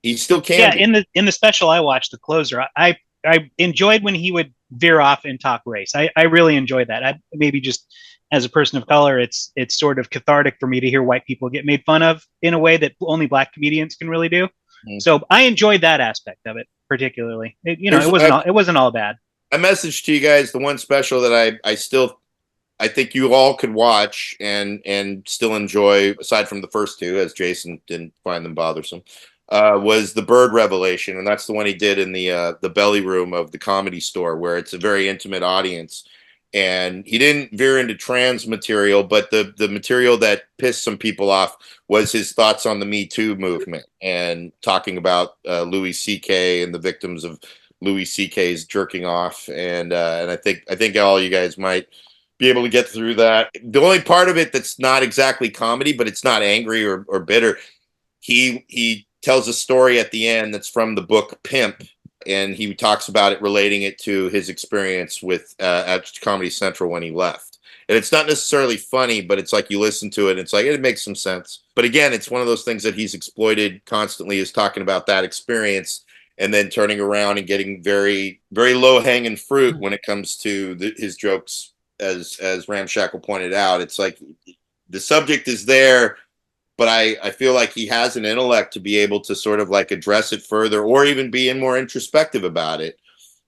He still can.
Yeah, in the special I watched, The Closer, I enjoyed when he would veer off and talk race. I really enjoyed that. Maybe just as a person of color, it's sort of cathartic for me to hear white people get made fun of in a way that only black comedians can really do. So I enjoyed that aspect of it particularly. It wasn't all bad.
I messaged to you guys the one special that I think you all could watch and still enjoy, aside from the first two, as Jason didn't find them bothersome. was the bird revelation, and that's the one he did in the belly room of the Comedy Store, where it's a very intimate audience. And he didn't veer into trans material, but the material that pissed some people off was his thoughts on the Me Too movement and talking about Louis C.K. and the victims of Louis C.K.'s jerking off. And I think all you guys might be able to get through that. The only part of it that's not exactly comedy, but it's not angry or bitter. He tells a story at the end that's from the book Pimp, and he talks about it, relating it to his experience with at Comedy Central when he left. And it's not necessarily funny, but it's like you listen to it and it's like it makes some sense. But again, it's one of those things that he's exploited constantly, is talking about that experience and then turning around and getting very, very low hanging fruit when it comes to his jokes. As Ramshackle pointed out, it's like the subject is there, but I feel like he has an intellect to be able to sort of like address it further, or even be more introspective about it.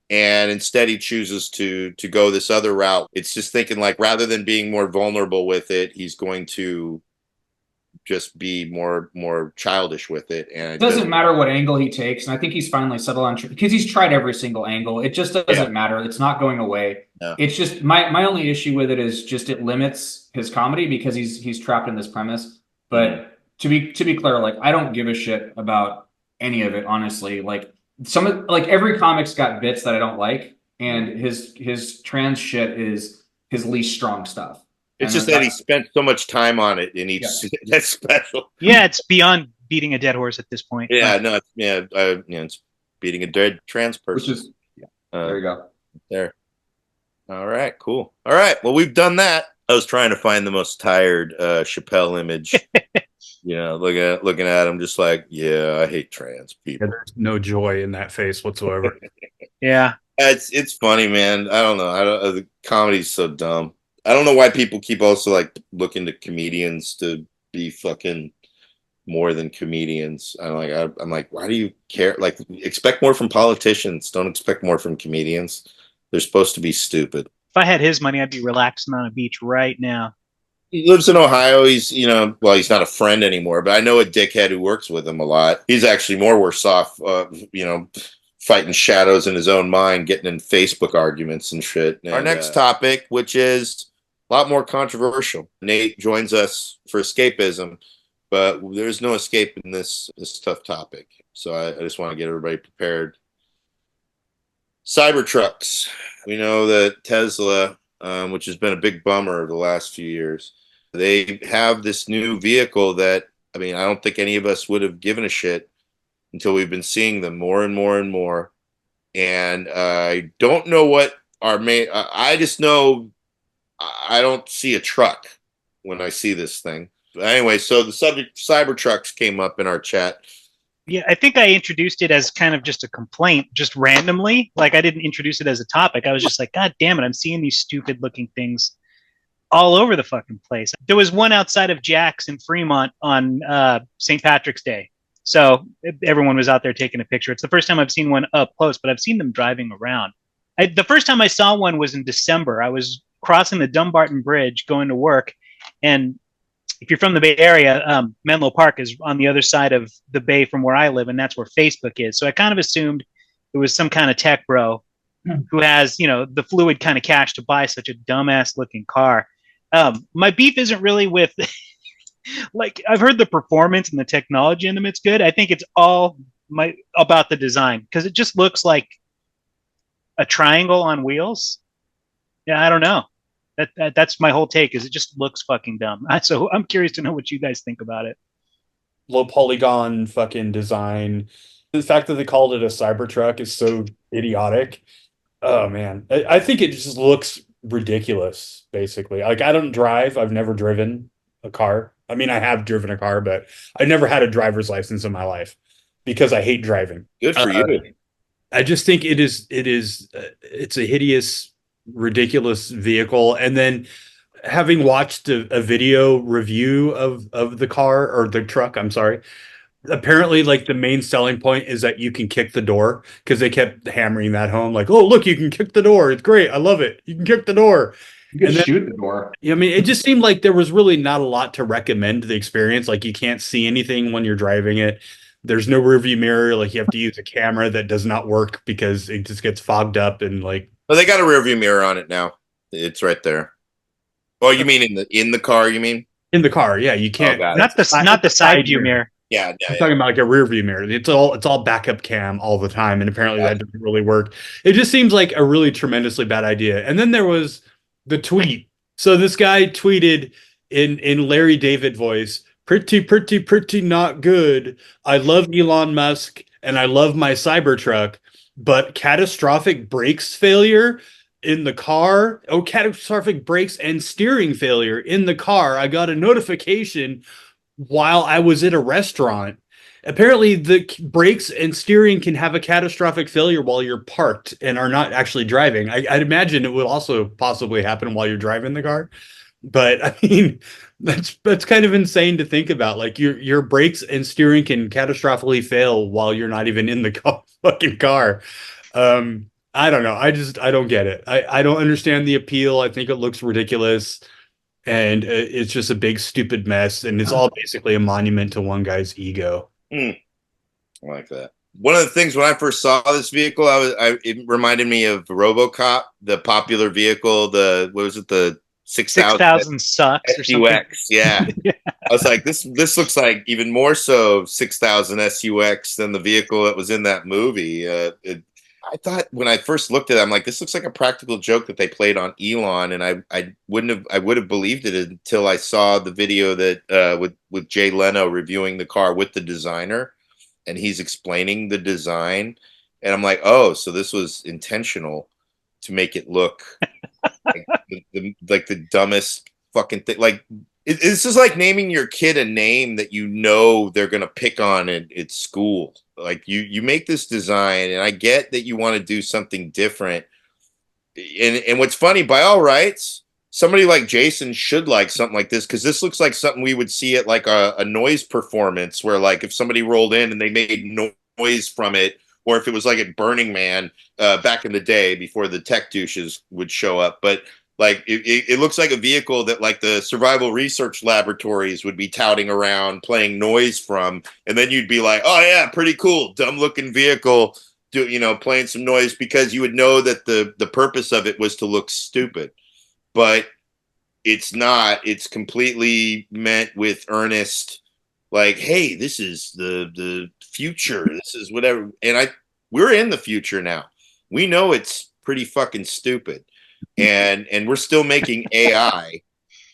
And instead he chooses to go this other route. It's just thinking like, rather than being more vulnerable with it, he's going to just be more childish with it. And
it doesn't matter what angle he takes. And I think he's finally settled on, because he's tried every single angle. It just doesn't matter. It's not going away.
Yeah.
It's just my only issue with it is just it limits his comedy, because he's trapped in this premise. But to be clear, like, I don't give a shit about any of it, honestly. Like, every comic's got bits that I don't like, and his trans shit is his least strong stuff.
It's just that he spent so much time on it in each. Yeah. That's special.
Yeah, it's beyond beating a dead horse at this point.
Yeah, no, it's beating a dead trans person.
Which is, there you go.
There. All right, cool. All right, well, we've done that. I was trying to find the most tired Chappelle image. Looking at him, just like, yeah, I hate trans people.
Yeah, there's no joy in that face whatsoever.
Yeah,
it's funny, man. I don't know. The comedy's so dumb. I don't know why people keep also like looking to comedians to be fucking more than comedians. I'm like, why do you care? Like, expect more from politicians. Don't expect more from comedians. They're supposed to be stupid.
If I had his money, I'd be relaxing on a beach right now.
He lives in Ohio. He's, he's not a friend anymore, but I know a dickhead who works with him a lot. He's actually more worse off, fighting shadows in his own mind, getting in Facebook arguments and shit. And, our next topic, which is a lot more controversial. Nate joins us for escapism, but there's no escape in this tough topic. So I just want to get everybody prepared. Cybertrucks. We know that Tesla, which has been a big bummer over the last few years, they have this new vehicle that, I don't think any of us would have given a shit until we've been seeing them more and more and more. And I don't know what our main, I just know I don't see a truck when I see this thing. But anyway, so the subject Cybertrucks came up in our chat.
Yeah, I think I introduced it as kind of just a complaint, just randomly. Like, I didn't introduce it as a topic. I was just like, God damn it, I'm seeing these stupid looking things all over the fucking place. There was one outside of Jack's in Fremont on St. Patrick's Day. So everyone was out there taking a picture. It's the first time I've seen one up close, but I've seen them driving around. The first time I saw one was in December. I was crossing the Dumbarton Bridge going to work, and if you're from the Bay Area, Menlo Park is on the other side of the bay from where I live, and that's where Facebook is. So I kind of assumed it was some kind of tech bro who has, the fluid kind of cash to buy such a dumbass looking car. My beef isn't really with, like, I've heard the performance and the technology in them. It's good. I think it's all about the design, because it just looks like a triangle on wheels. Yeah, I don't know. That's my whole take, is it just looks fucking dumb. So I'm curious to know what you guys think about it.
Low polygon fucking design. The fact that they called it a Cybertruck is so idiotic. Oh man. I think it just looks ridiculous, basically. Like, I don't drive. I've never driven a car. I have driven a car, but I've never had a driver's license in my life because I hate driving.
Good for you.
I just think it's a hideous, ridiculous vehicle. And then having watched a video review of the car, or the truck, I'm sorry, apparently, like, the main selling point is that you can kick the door, because they kept hammering that home, like, oh, look, you can kick the door, it's great, I love it, you can kick the door,
you can shoot the door.
It just seemed like there was really not a lot to recommend the experience. Like, you can't see anything when you're driving it. There's no rear view mirror. Like you have to use a camera that does not work because it just gets fogged up and like.
Well, they got a rear view mirror on it now. It's right there. Oh, you mean in the car? You mean
in the car? Yeah, you can't.
got
it. Not the side view mirror.
Yeah,
I'm talking about like a rear view mirror. It's all backup cam all the time, and apparently that doesn't really work. It just seems like a really tremendously bad idea. And then there was the tweet. So this guy tweeted in Larry David voice, pretty not good. I love Elon Musk and I love my Cybertruck, but catastrophic brakes failure in the car. Oh, catastrophic brakes and steering failure in the car. I got a notification while I was at a restaurant. Apparently the brakes and steering can have a catastrophic failure while you're parked and are not actually driving. I'd imagine it would also possibly happen while you're driving the car. But I mean, that's kind of insane to think about. Like your brakes and steering can catastrophically fail while you're not even in the fucking car. I don't know. I don't get it. I don't understand the appeal. I think it looks ridiculous. And it's just a big, stupid mess. And it's all basically a monument to one guy's ego.
I like that. One of the things when I first saw this vehicle, it reminded me of RoboCop, the popular vehicle, the 6,000
sucks
SUX, yeah. I was like, this looks like even more so 6,000 SUX than the vehicle that was in that movie. I thought when I first looked at it, I'm like, this looks like a practical joke that they played on Elon, and I would have believed it until I saw the video that with Jay Leno reviewing the car with the designer, and he's explaining the design, and I'm like, oh, so this was intentional to make it look like the dumbest fucking thing. Like it's just like naming your kid a name that you know they're gonna pick on at school. Like you make this design, and I get that you want to do something different. And what's funny, by all rights, somebody like Jason should like something like this, because this looks like something we would see at like a noise performance, where like if somebody rolled in and they made noise from it, or if it was like at Burning Man back in the day before the tech douches would show up. But like it looks like a vehicle that like the survival research laboratories would be touting around playing noise from, and then you'd be like, oh yeah, pretty cool, dumb looking vehicle, playing some noise, because you would know that the purpose of it was to look stupid. But it's not. It's completely meant with earnest, like, hey, this is the future. This is whatever. And we're in the future now. We know it's pretty fucking stupid. And we're still making AI.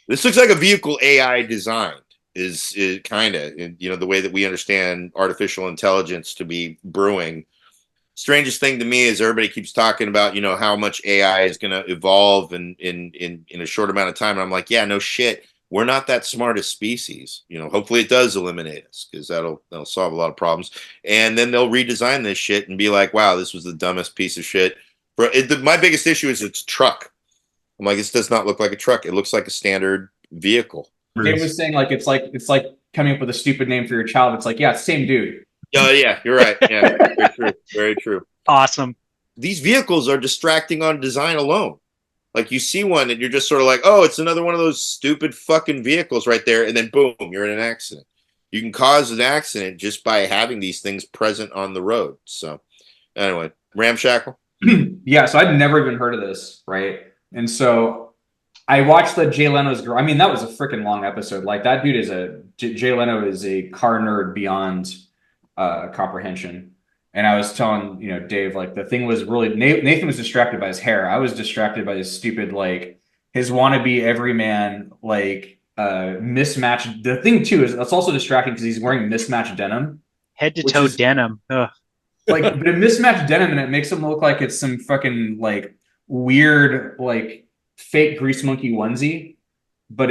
This looks like a vehicle AI designed is kind of, the way that we understand artificial intelligence to be brewing. Strangest thing to me is everybody keeps talking about, how much AI is going to evolve in a short amount of time. And I'm like, yeah, no shit. We're not that smart as species. Hopefully it does eliminate us, because that'll solve a lot of problems. And then they'll redesign this shit and be like, wow, this was the dumbest piece of shit. My biggest issue is it's a truck. I'm like, this does not look like a truck. It looks like a standard vehicle.
Dave was saying like it's like coming up with a stupid name for your child. It's like, yeah, it's the same dude.
Oh yeah, you're right. Yeah, very true. Very true.
Awesome.
These vehicles are distracting on design alone. Like you see one and you're just sort of like, oh, it's another one of those stupid fucking vehicles right there, and then boom, you're in an accident. You can cause an accident just by having these things present on the road. So anyway, Ramshackle.
Yeah, so I'd never even heard of this, right? And so I watched the Jay Leno's girl. I mean, that was a freaking long episode. Like that dude Jay Leno is a car nerd beyond comprehension. And I was telling, Dave, like the thing was really, Nathan was distracted by his hair. I was distracted by his stupid, like his wannabe everyman, like mismatched. The thing too is it's also distracting because he's wearing mismatched denim.
Head to toe denim. Ugh.
Like, but a mismatched denim, and it makes him look like it's some fucking like weird, like fake grease monkey onesie. But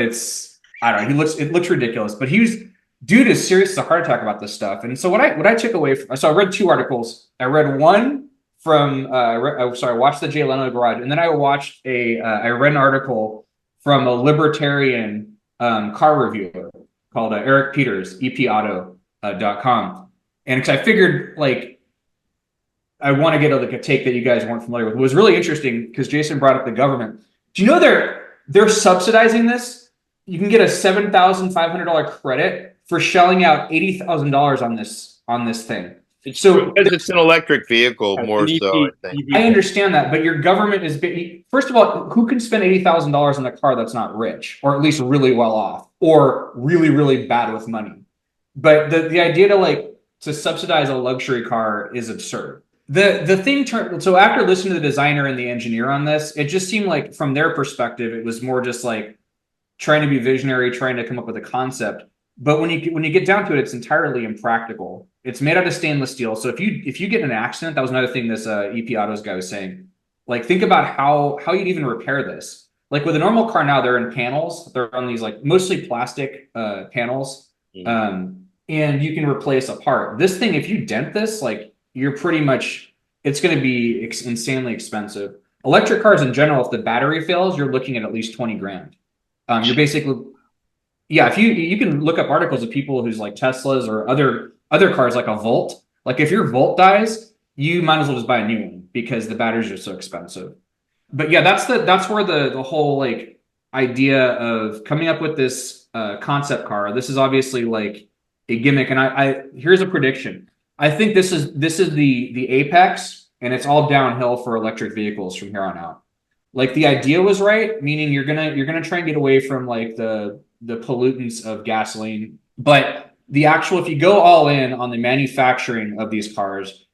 I don't know. It looks ridiculous. But dude is serious as a heart attack about this stuff. And so what I took away from, so I read two articles. I read one from, I watched the Jay Leno Garage, and then I read an article from a libertarian car reviewer called Eric Peters, epauto.com. And because I figured like, I want to get like a take that you guys weren't familiar with. It was really interesting because Jason brought up the government. Do you know they're subsidizing this? You can get a $7,500 credit for shelling out $80,000 on this on this thing.
It's
so
because it's an electric vehicle more
an
so.
EP.
I think.
I understand that, but your government is first of all, who can spend $80,000 on a car that's not rich, or at least really well off, or really, really bad with money? But the idea to subsidize a luxury car is absurd. The thing so after listening to the designer and the engineer on this, it just seemed like from their perspective, it was more just like trying to be visionary, trying to come up with a concept. But when you get down to it, it's entirely impractical. It's made out of stainless steel. So if you get in an accident, that was another thing this EP Autos guy was saying. Like, think about how you'd even repair this. Like with a normal car now, they're in panels. They're on these like mostly plastic panels, and you can replace a part. This thing, if you dent this, like you're pretty much, it's going to be insanely expensive. Electric cars in general, if the battery fails, you're looking at least 20 grand. You're basically, yeah. If you can look up articles of people who's like Teslas or other cars like a Volt. Like if your Volt dies, you might as well just buy a new one because the batteries are so expensive. But yeah, that's where the whole like idea of coming up with this concept car. This is obviously like a gimmick, and I here's a prediction. I think this is the apex, and it's all downhill for electric vehicles from here on out. Like the idea was right, meaning you're gonna try and get away from like the pollutants of gasoline, but the actual, if you go all in on the manufacturing of these cars,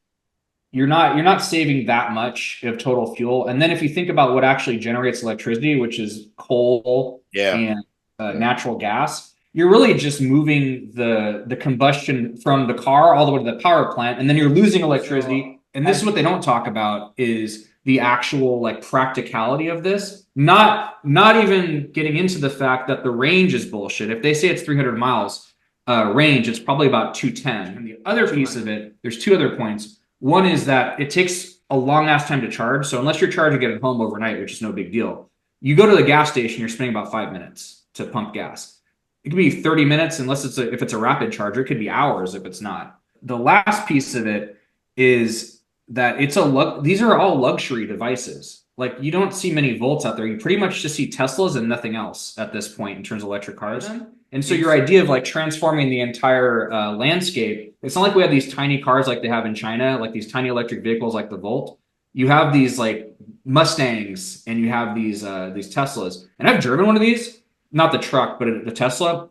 you're not saving that much of total fuel. And then if you think about what actually generates electricity, which is coal and natural gas, you're really just moving the combustion from the car all the way to the power plant, and then you're losing electricity. And this is what they don't talk about is the actual like practicality of this. Not even getting into the fact that the range is bullshit. If they say it's 300 miles range, it's probably about 210. And the other piece of it, there's two other points. One is that it takes a long ass time to charge. So unless you're charging it at home overnight, which is no big deal, you go to the gas station, you're spending about 5 minutes to pump gas. It could be 30 minutes unless if it's a rapid charger. It could be hours if it's not. The last piece of it is that these are all luxury devices. Like you don't see many Volts out there. You pretty much just see Teslas and nothing else at this point in terms of electric cars. And so your idea of like transforming the entire landscape, it's not like we have these tiny cars like they have in China, like these tiny electric vehicles like the Volt. You have these like Mustangs and you have these Teslas. And I've driven one of these, not the truck, but the Tesla.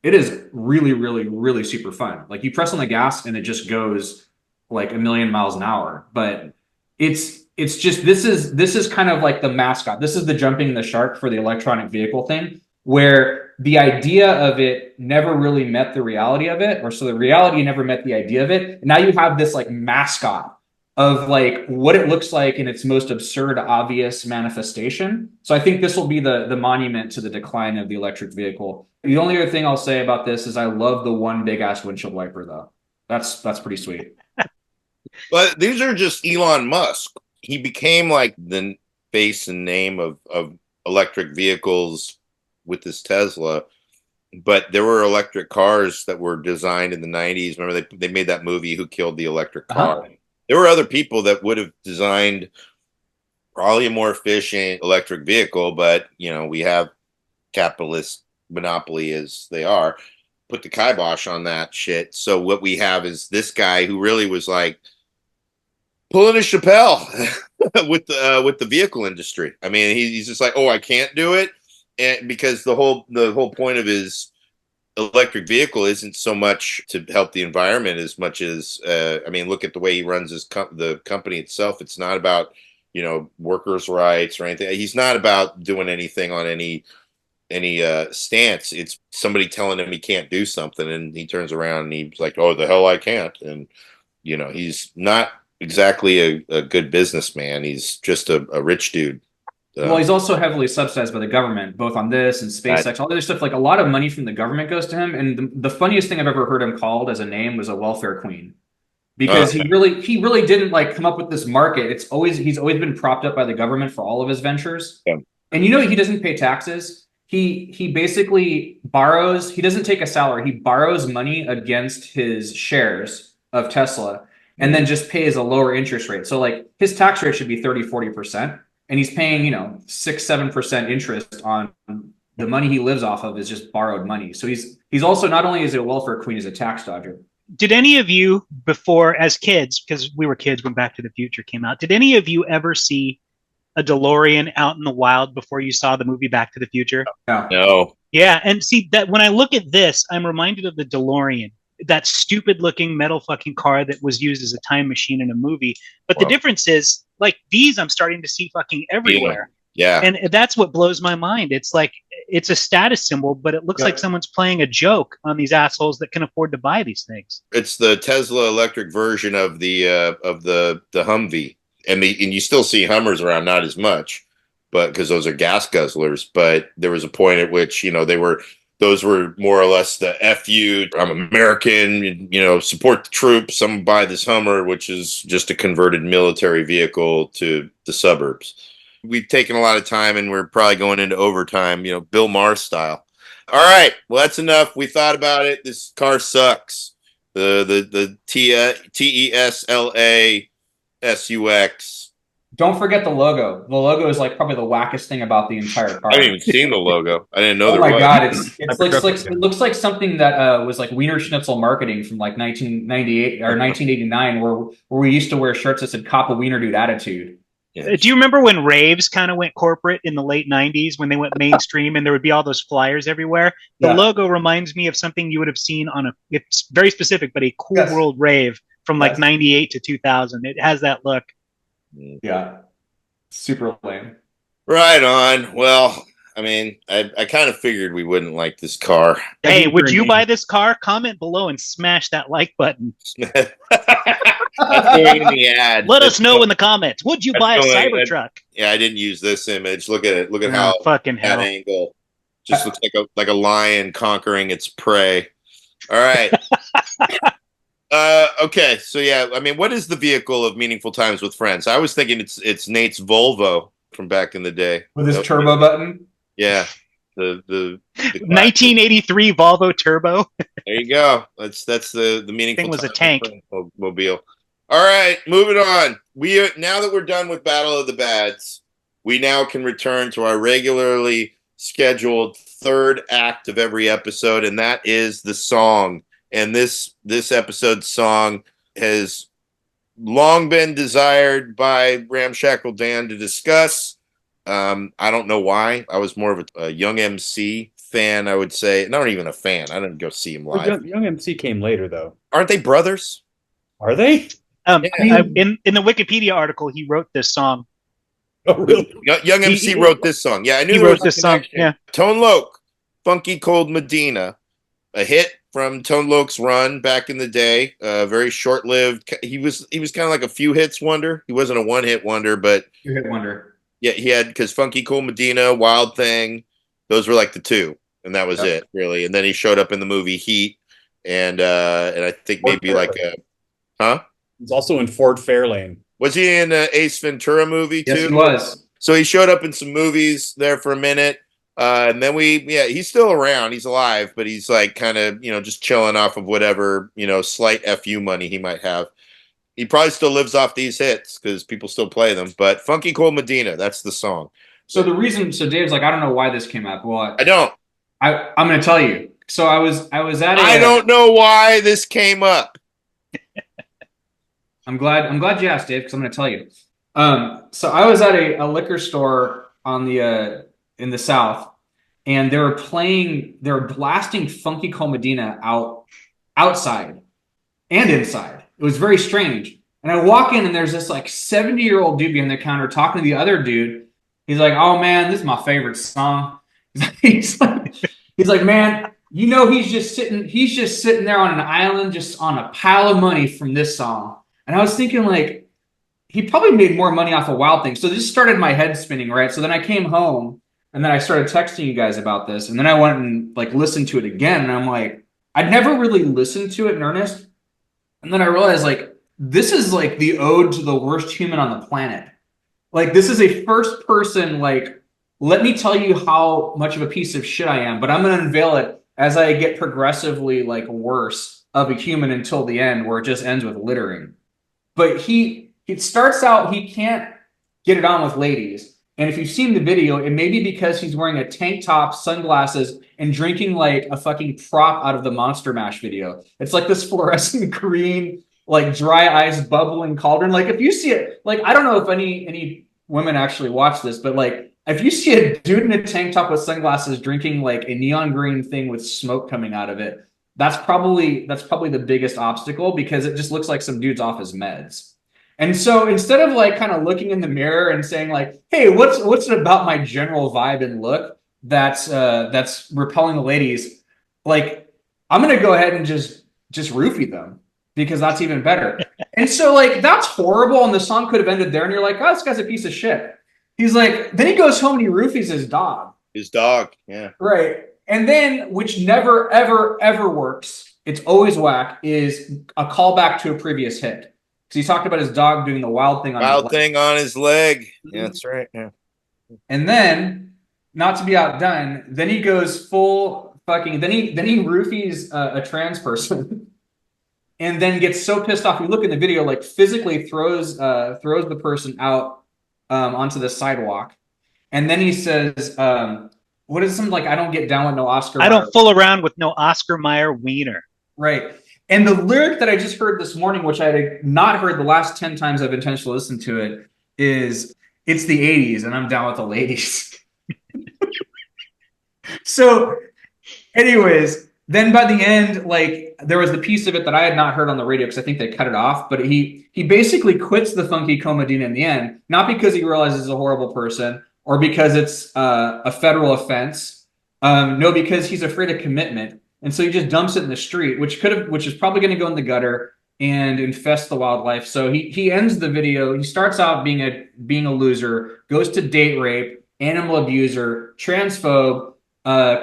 It is really, really, really super fun. Like you press on the gas and it just goes like 1,000,000 miles an hour. But it's just this is kind of like the mascot. This is the jumping the shark for the electronic vehicle thing, where the idea of it never really met the reality of it, or so the reality never met the idea of it. And now you have this like mascot of like what it looks like in its most absurd, obvious manifestation. So I think this will be the monument to the decline of the electric vehicle. The only other thing I'll say about this is I love the one big ass windshield wiper though. That's pretty sweet.
But these are just Elon Musk. He became like the face and name of electric vehicles with this Tesla. But there were electric cars that were designed in the 90s. Remember, they made that movie, Who Killed the Electric Car? There were other people that would have designed probably a more efficient electric vehicle, but, you know, we have capitalist monopoly as they are, put the kibosh on that shit. So what we have is this guy who really was like pulling a Chappelle with the vehicle industry. I mean, he's just like, oh, I can't do it, and because the whole point of his electric vehicle isn't so much to help the environment as much as I mean, look at the way he runs the company itself. It's not about, you know, workers' rights or anything. He's not about doing anything on any stance. It's somebody telling him he can't do something, and he turns around and he's like, oh, the hell I can't. And, you know, he's not exactly a good businessman. He's just a rich dude.
Well, he's also heavily subsidized by the government, both on this and SpaceX, all the other stuff. Like a lot of money from the government goes to him. And the funniest thing I've ever heard him called as a name was a welfare queen, because he really didn't like come up with this market. He's always been propped up by the government for all of his ventures. Yeah. And you know, he doesn't pay taxes. He basically borrows. He doesn't take a salary. He borrows money against his shares of Tesla and then just pays a lower interest rate. So like his tax rate should be 30-40%. And he's paying, you know, 6-7% interest on the money he lives off of is just borrowed money. So he's also, not only is he a welfare queen, he's a tax dodger.
Did any of you before, as kids, because we were kids when Back to the Future came out, did any of you ever see a DeLorean out in the wild before you saw the movie Back to the Future?
No.
Yeah, and see that when I look at this, I'm reminded of the DeLorean, that stupid looking metal fucking car that was used as a time machine in a movie. But the difference is, like, these I'm starting to see fucking everywhere.
Yeah.
And that's what blows my mind. It's like it's a status symbol, but it looks like someone's playing a joke on these assholes that can afford to buy these things.
It's the Tesla electric version of the Humvee. And you still see Hummers around, not as much, but because those are gas guzzlers. But there was a point at which, those were more or less the FU, I'm American, support the troops. I'm buy this Hummer, which is just a converted military vehicle to the suburbs. We've taken a lot of time and we're probably going into overtime, Bill Maher style. All right. Well, that's enough. We thought about it. This car sucks. The TESLA SUX.
Don't forget the logo. The logo is like probably the wackest thing about the entire car.
I haven't even seen the logo. I didn't know.
Oh my god! It looks like something that was like Wiener Schnitzel marketing from like 1998 or 1989, where we used to wear shirts that said "Cop a Wiener Dude Attitude."
Yeah. Do you remember when raves kind of went corporate in the late 90s when they went mainstream and there would be all those flyers everywhere? The logo reminds me of something you would have seen on it's very specific, but a Cool World rave from like 98 to 2000. It has that look.
Yeah. Super lame.
Right on. Well, I mean, I kind of figured we wouldn't like this car.
Hey, would you buy this car? Comment below and smash that like button.
In the ad.
Let us know in the comments. Would you buy a Cybertruck?
Yeah, I didn't use this image. Look at it. Look at how
fucking hell.
that angle just looks like a lion conquering its prey. All right. Okay. So yeah, I mean, what is the vehicle of meaningful times with friends? I was thinking it's Nate's Volvo from back in the day
with his turbo button.
Yeah. The
1983 Volvo Turbo.
There you go. That's the meaningful
thing was a tank
mobile. All right, moving on. Now that we're done with Battle of the Bads, we now can return to our regularly scheduled third act of every episode, and that is the song. And this episode's song has long been desired by Ramshackle Dan to discuss. I don't know why. I was more of a Young MC fan, I would say. Not even a fan. I didn't go see him live.
Young MC came later, though.
Aren't they brothers?
Are they?
In the Wikipedia article, he wrote this song.
Oh, really?
Young MC wrote this song. Yeah, I knew
he wrote this song. Yeah.
Tone Loc, Funky Cold Medina, a hit from Tone Loc's run back in the day. Very short-lived. He was kind of like a few hits wonder. He wasn't a one-hit wonder, but
few hit wonder.
Yeah, he had because Funky Cold Medina, Wild Thing, those were like the two, and that was it really. And then he showed up in the movie Heat, and I think maybe
He's also in Ford Fairlane.
Was he in Ace Ventura movie too?
Yes, he was.
So he showed up in some movies there for a minute. And then he's still around. He's alive, but he's like kind of, just chilling off of whatever, slight FU money he might have. He probably still lives off these hits because people still play them. But Funky Cold Medina, that's the song.
So Dave's like, I don't know why this came up. Well,
I don't.
I'm going to tell you. So I was at
I don't know why this came up.
I'm glad you asked, Dave, because I'm going to tell you. So I was at a liquor store in the South, and they were blasting Funky Cold Medina outside and inside. It was very strange. And I walk in, and there's this like 70-year-old dude behind the counter talking to the other dude. He's like, "Oh man, this is my favorite song." He's like, "Man, he's just sitting there on an island, just on a pile of money from this song." And I was thinking, like, he probably made more money off of Wild Thing. So this started my head spinning, right? So then I came home, and then I started texting you guys about this, and then I went and like listened to it again, and I'm like, I'd never really listened to it in earnest, and then I realized like this is like the ode to the worst human on the planet. Like this is a first person like, let me tell you how much of a piece of shit I am, but I'm gonna unveil it as I get progressively like worse of a human until the end, where it just ends with littering. But it starts out, he can't get it on with ladies. And if you've seen the video, it may be because he's wearing a tank top, sunglasses, and drinking like a fucking prop out of the Monster Mash video. It's like this fluorescent green, like dry ice bubbling cauldron. Like if you see it, like I don't know if any women actually watch this, but like if you see a dude in a tank top with sunglasses drinking like a neon green thing with smoke coming out of it, that's probably the biggest obstacle, because it just looks like some dude's off his meds. And so instead of like kind of looking in the mirror and saying like, hey, what's it about my general vibe and look that's repelling the ladies, like I'm gonna go ahead and just roofie them, because that's even better. And so like that's horrible, and the song could have ended there, and you're like, oh, this guy's a piece of shit. He's like, then he goes home and he roofies his dog.
His dog, yeah.
Right. And then, which never, ever, ever works, it's always whack, is a callback to a previous hit. Because he talked about his dog doing the wild thing
on his leg. Yeah, that's right. Yeah.
And then, not to be outdone, then he goes full fucking. Then he roofies a trans person, and then gets so pissed off. We look in the video, like physically throws the person out onto the sidewalk, and then he says, "What is something like? I don't get down with no Oscar.
I don't fool around with no Oscar Mayer wiener."
Right. And the lyric that I just heard this morning, which I had not heard the last 10 times I've intentionally listened to it, is it's the 80s and I'm down with the ladies. So anyways, then by the end, like there was the piece of it that I had not heard on the radio because I think they cut it off, but he basically quits the Funky Medina in the end, not because he realizes he's a horrible person or because it's a federal offense. No, because he's afraid of commitment. And so he just dumps it in the street, which is probably going to go in the gutter and infest the wildlife. So he ends the video. He starts out being a loser, goes to date rape, animal abuser, transphobe,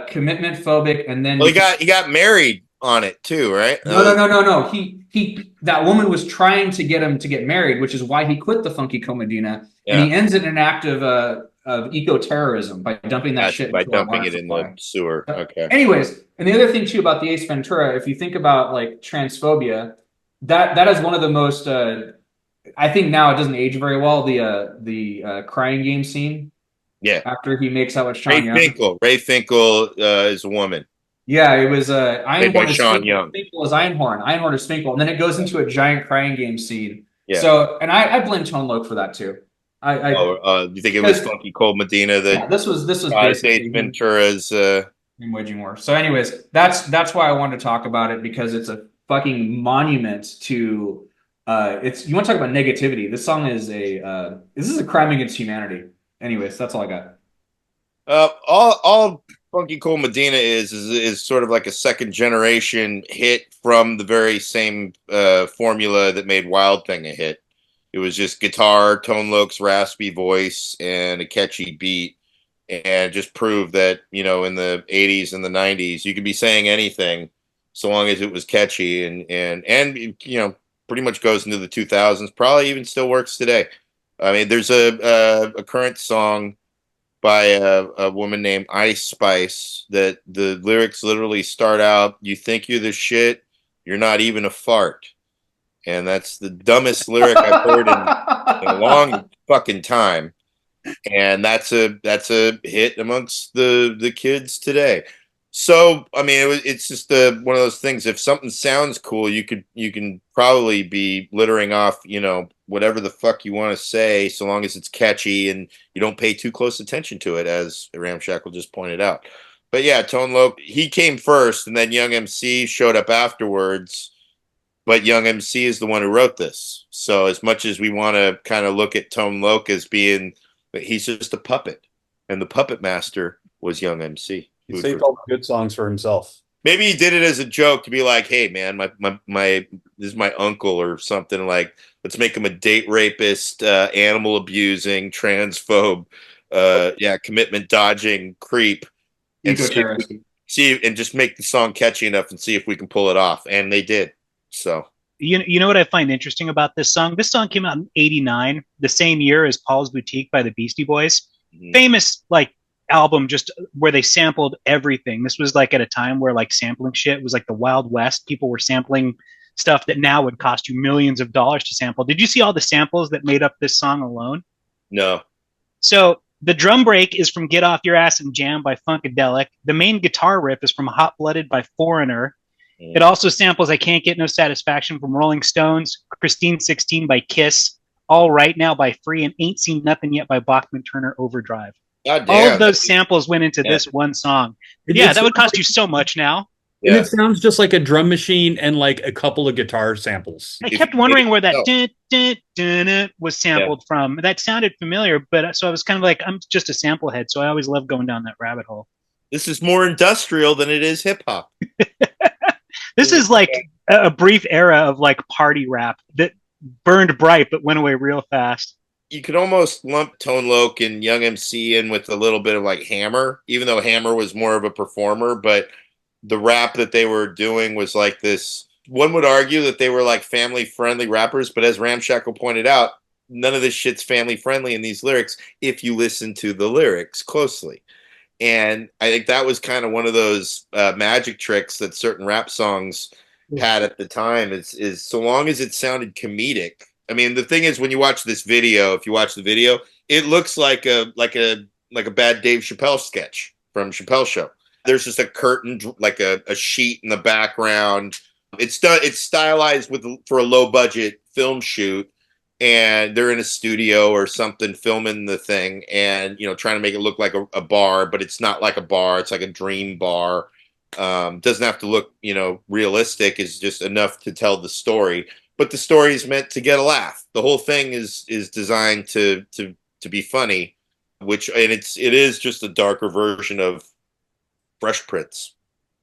commitment phobic, and then
he got married on it too, right?
No. He that woman was trying to get him to get married, which is why he quit the Funky Medina. Yeah. And he ends in an act of eco-terrorism by dumping that shit.
By dumping it in the sewer. Okay.
Anyways, and the other thing too about the Ace Ventura, if you think about like transphobia, that is one of the most. I think now it doesn't age very well. The crying game scene.
Yeah.
After he makes out with Sean Young.
Ray Finkel is a woman.
Yeah, it was Einhorn is
Sean Young.
Finkel is Einhorn. Einhorn is Finkel, and then it goes into a giant crying game scene.
Yeah.
So, and I blame Tone Loc for that too.
You think it was Funky Medina that?
Yeah, this was
basically Ventura's
waging war. So, anyways, that's why I wanted to talk about it, because it's a fucking monument to. It's you want to talk about negativity. This song is this is a crime against humanity. Anyways, that's all I got.
All Funky Medina is sort of like a second generation hit from the very same formula that made Wild Thing a hit. It was just guitar, Tone Loc's raspy voice, and a catchy beat, and just proved that, in the 80s and the 90s, you could be saying anything so long as it was catchy, and pretty much goes into the 2000s, probably even still works today. I mean, there's a current song by a woman named Ice Spice that the lyrics literally start out, "You think you're the shit, you're not even a fart." And that's the dumbest lyric I've heard in a long fucking time. And that's a hit amongst the kids today. So, I mean, it's just one of those things. If something sounds cool, you can probably be littering off, whatever the fuck you want to say, so long as it's catchy and you don't pay too close attention to it, as Ramshackle just pointed out. But yeah, Tone Loc, he came first, and then Young MC showed up afterwards. But Young MC is the one who wrote this. So as much as we want to kind of look at Tone Loc as being, he's just a puppet, and the puppet master was Young MC.
He saved all the good songs for himself.
Maybe he did it as a joke to be like, "Hey man, my this is my uncle," or something, like, let's make him a date rapist, animal abusing, transphobe, commitment dodging creep, and see and just make the song catchy enough and see if we can pull it off. And they did. So
you know what I find interesting about this song? This song came out in '89, the same year as Paul's Boutique by the Beastie Boys. Mm-hmm. Famous album, just where they sampled everything. This was at a time where sampling shit was like the Wild West. People were sampling stuff that now would cost you millions of dollars to sample. Did you see all the samples that made up this song alone?
No.
So The drum break is from Get Off Your Ass and Jam by Funkadelic. The main guitar riff is from Hot Blooded by Foreigner. It also samples I Can't Get No Satisfaction from Rolling Stones, Christine 16 by Kiss, All Right Now by Free, and Ain't Seen Nothing Yet by Bachman Turner Overdrive.
God
All
damn.
of those samples went into this one song. Yeah, that would cost you so much now.
And it sounds just like a drum machine and like a couple of guitar samples.
I kept wondering where that dun, dun, dun, dun, was sampled from. That sounded familiar, but so I was kind of like, I'm just a sample head, so I always love going down that rabbit hole.
This is more industrial than it is hip hop.
This is like a brief era of like party rap that burned bright but went away real fast.
You could almost lump Tone Loc and Young MC in with a little bit of like Hammer, even though Hammer was more of a performer, but the rap that they were doing was like this. One would argue that they were like family friendly rappers, but as Ramshackle pointed out, none of this shit's family friendly in these lyrics if you listen to the lyrics closely. And I think that was kind of one of those magic tricks that certain rap songs had at the time is so long as it sounded comedic. I mean, the thing is, when you watch this video, if you watch the video, it looks like a bad Dave Chappelle sketch from Chappelle Show. There's just a curtain, like a sheet in the background. It's stylized for a low budget film shoot, and they're in a studio or something filming the thing, and trying to make it look like a bar, but it's not like a bar. It's like a dream bar. Doesn't have to look realistic. Is just enough to tell the story. But the story is meant to get a laugh. The whole thing is designed to be funny, it is just a darker version of Fresh Prince.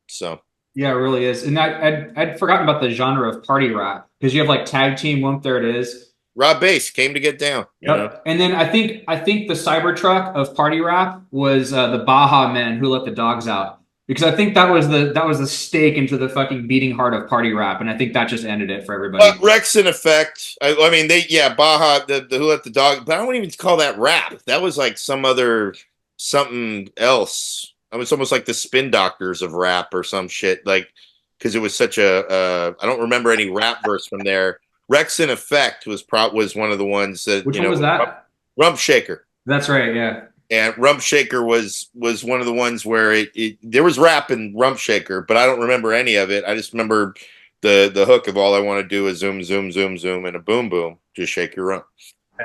So
yeah, it really is. And I'd forgotten about the genre of party rap, because you have like Tag Team Whoop, there it is.
Rob Bass Came to Get Down.
Yep. And then I think the Cybertruck of party rap was the Baja Men Who Let the Dogs Out, because I think that was the stake into the fucking beating heart of party rap, and I think that just ended it for everybody.
Rex in Effect. I mean, Baja, the Who Let the Dog, but I don't even call that rap. That was like something else. I mean, it's almost like the Spin Doctors of rap or some shit, like, because it was such I don't remember any rap verse from there. Rex in Effect was one of the ones that.
Which one was that?
Rump Shaker.
That's right, yeah.
And Rump Shaker was one of the ones where there was rap in Rump Shaker, but I don't remember any of it. I just remember the hook of all I want to do is zoom, zoom, zoom, zoom, and a boom, boom. Just shake your rump.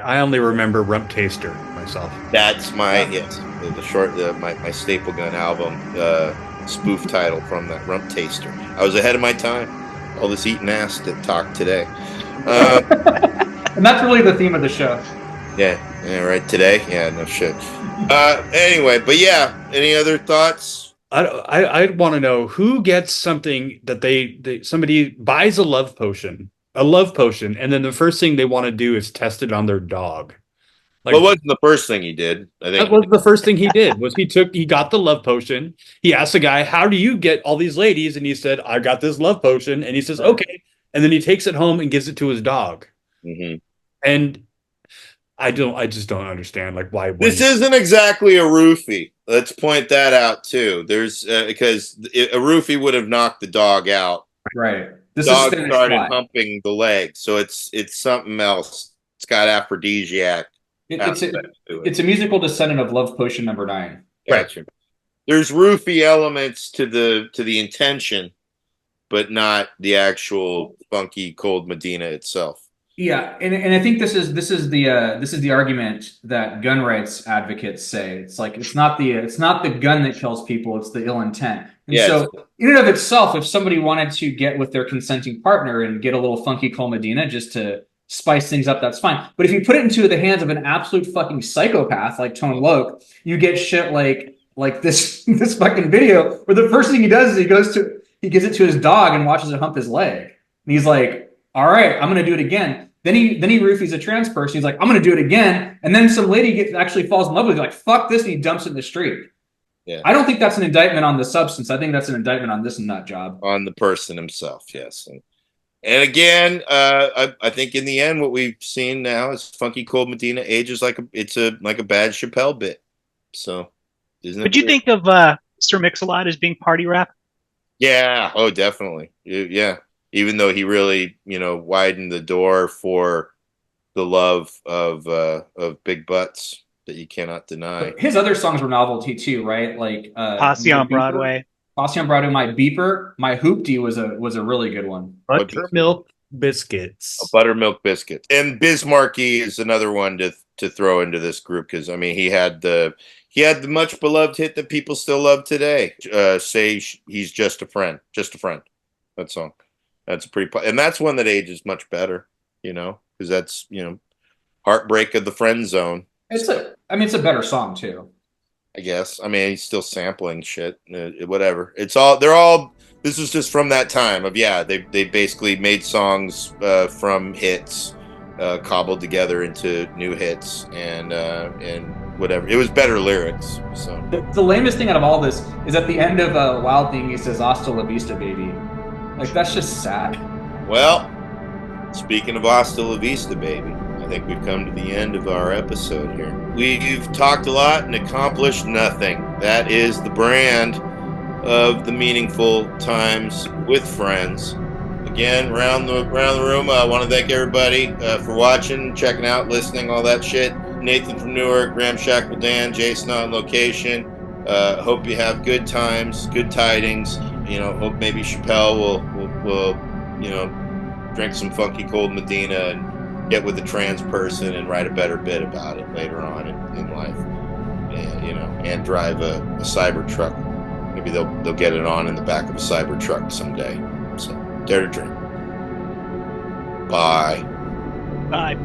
I only remember Rump Taster myself.
That's my my Staple Gun album spoof title from that, Rump Taster. I was ahead of my time. All this eating ass that talk today.
And that's really the theme of the show.
Yeah, right. Today, yeah, no shit. Anyway, but yeah, any other thoughts?
I want to know who gets something that somebody buys a love potion, and then the first thing they want to do is test it on their dog. Like,
well, it wasn't the first thing he did. I think
that was the first thing he did. Was he got the love potion. He asked the guy, "How do you get all these ladies?" And he said, "I got this love potion." And he says, "Okay." And then he takes it home and gives it to his dog.
Mm-hmm.
And I just don't understand, like, why.
This isn't exactly a roofie. Let's point that out too. There's because a roofie would have knocked the dog out.
Right.
The dog started humping the leg, so it's something else. It's got aphrodisiac.
It's a musical descendant of Love Potion number 9.
Right. There's roofie elements to the intention, but not the actual funky cold Medina itself.
Yeah, and I think this is the argument that gun rights advocates say. It's like it's not the gun that kills people, it's the ill intent. And so in and of itself, if somebody wanted to get with their consenting partner and get a little funky cold Medina just to spice things up, that's fine. But if you put it into the hands of an absolute fucking psychopath like Tone Loc, you get shit like this fucking video where the first thing he does is he gives it to his dog and watches it hump his leg. And he's like, all right, I'm gonna do it again. Then he roofies a trans person. He's like, I'm gonna do it again. And then some lady actually falls in love with him, like, fuck this, and he dumps it in the street.
Yeah.
I don't think that's an indictment on the substance. I think that's an indictment on this nut job. On
the person himself, yes. And again, I think in the end, what we've seen now is Funky Cold Medina ages like a bad Chappelle bit. So, isn't it?
Would you think of Sir Mix-a-Lot as being party rap?
Yeah. Oh, definitely. Yeah. Even though he really, widened the door for the love of big butts. that you cannot deny.
But his other songs were novelty too, right? Like
Posse on Broadway.
Posse on Broadway. My Beeper, My Hoopty was a really good one.
Buttermilk biscuits.
Buttermilk biscuits. And Bismarcky is another one to throw into this group because I mean he had the much beloved hit that people still love today. Say he's just a friend, That song. That's and that's one that ages much better, because that's heartbreak of the friend zone.
It's a better song too.
I guess. I mean, he's still sampling shit. Whatever. This is just from that time of they basically made songs from hits, cobbled together into new hits and whatever. It was better lyrics. So
the lamest thing out of all this is at the end of Wild Thing he says "Hasta la vista, baby." Like that's just sad.
Well, speaking of "Hasta la vista, baby," I think we've come to the end of our episode here. We've talked a lot and accomplished nothing. That is the brand of the Meaningful Times with Friends. Again, around the room, I want to thank everybody for watching, checking out, listening, all that shit. Nathan from Newark, Ramshackle Dan, Jason on location. Hope you have good times, good tidings. Hope maybe Chappelle will drink some funky cold Medina and get with a trans person and write a better bit about it later on in life. And drive a Cybertruck. Maybe they'll get it on in the back of a Cybertruck someday. So, dare to dream. Bye.
Bye.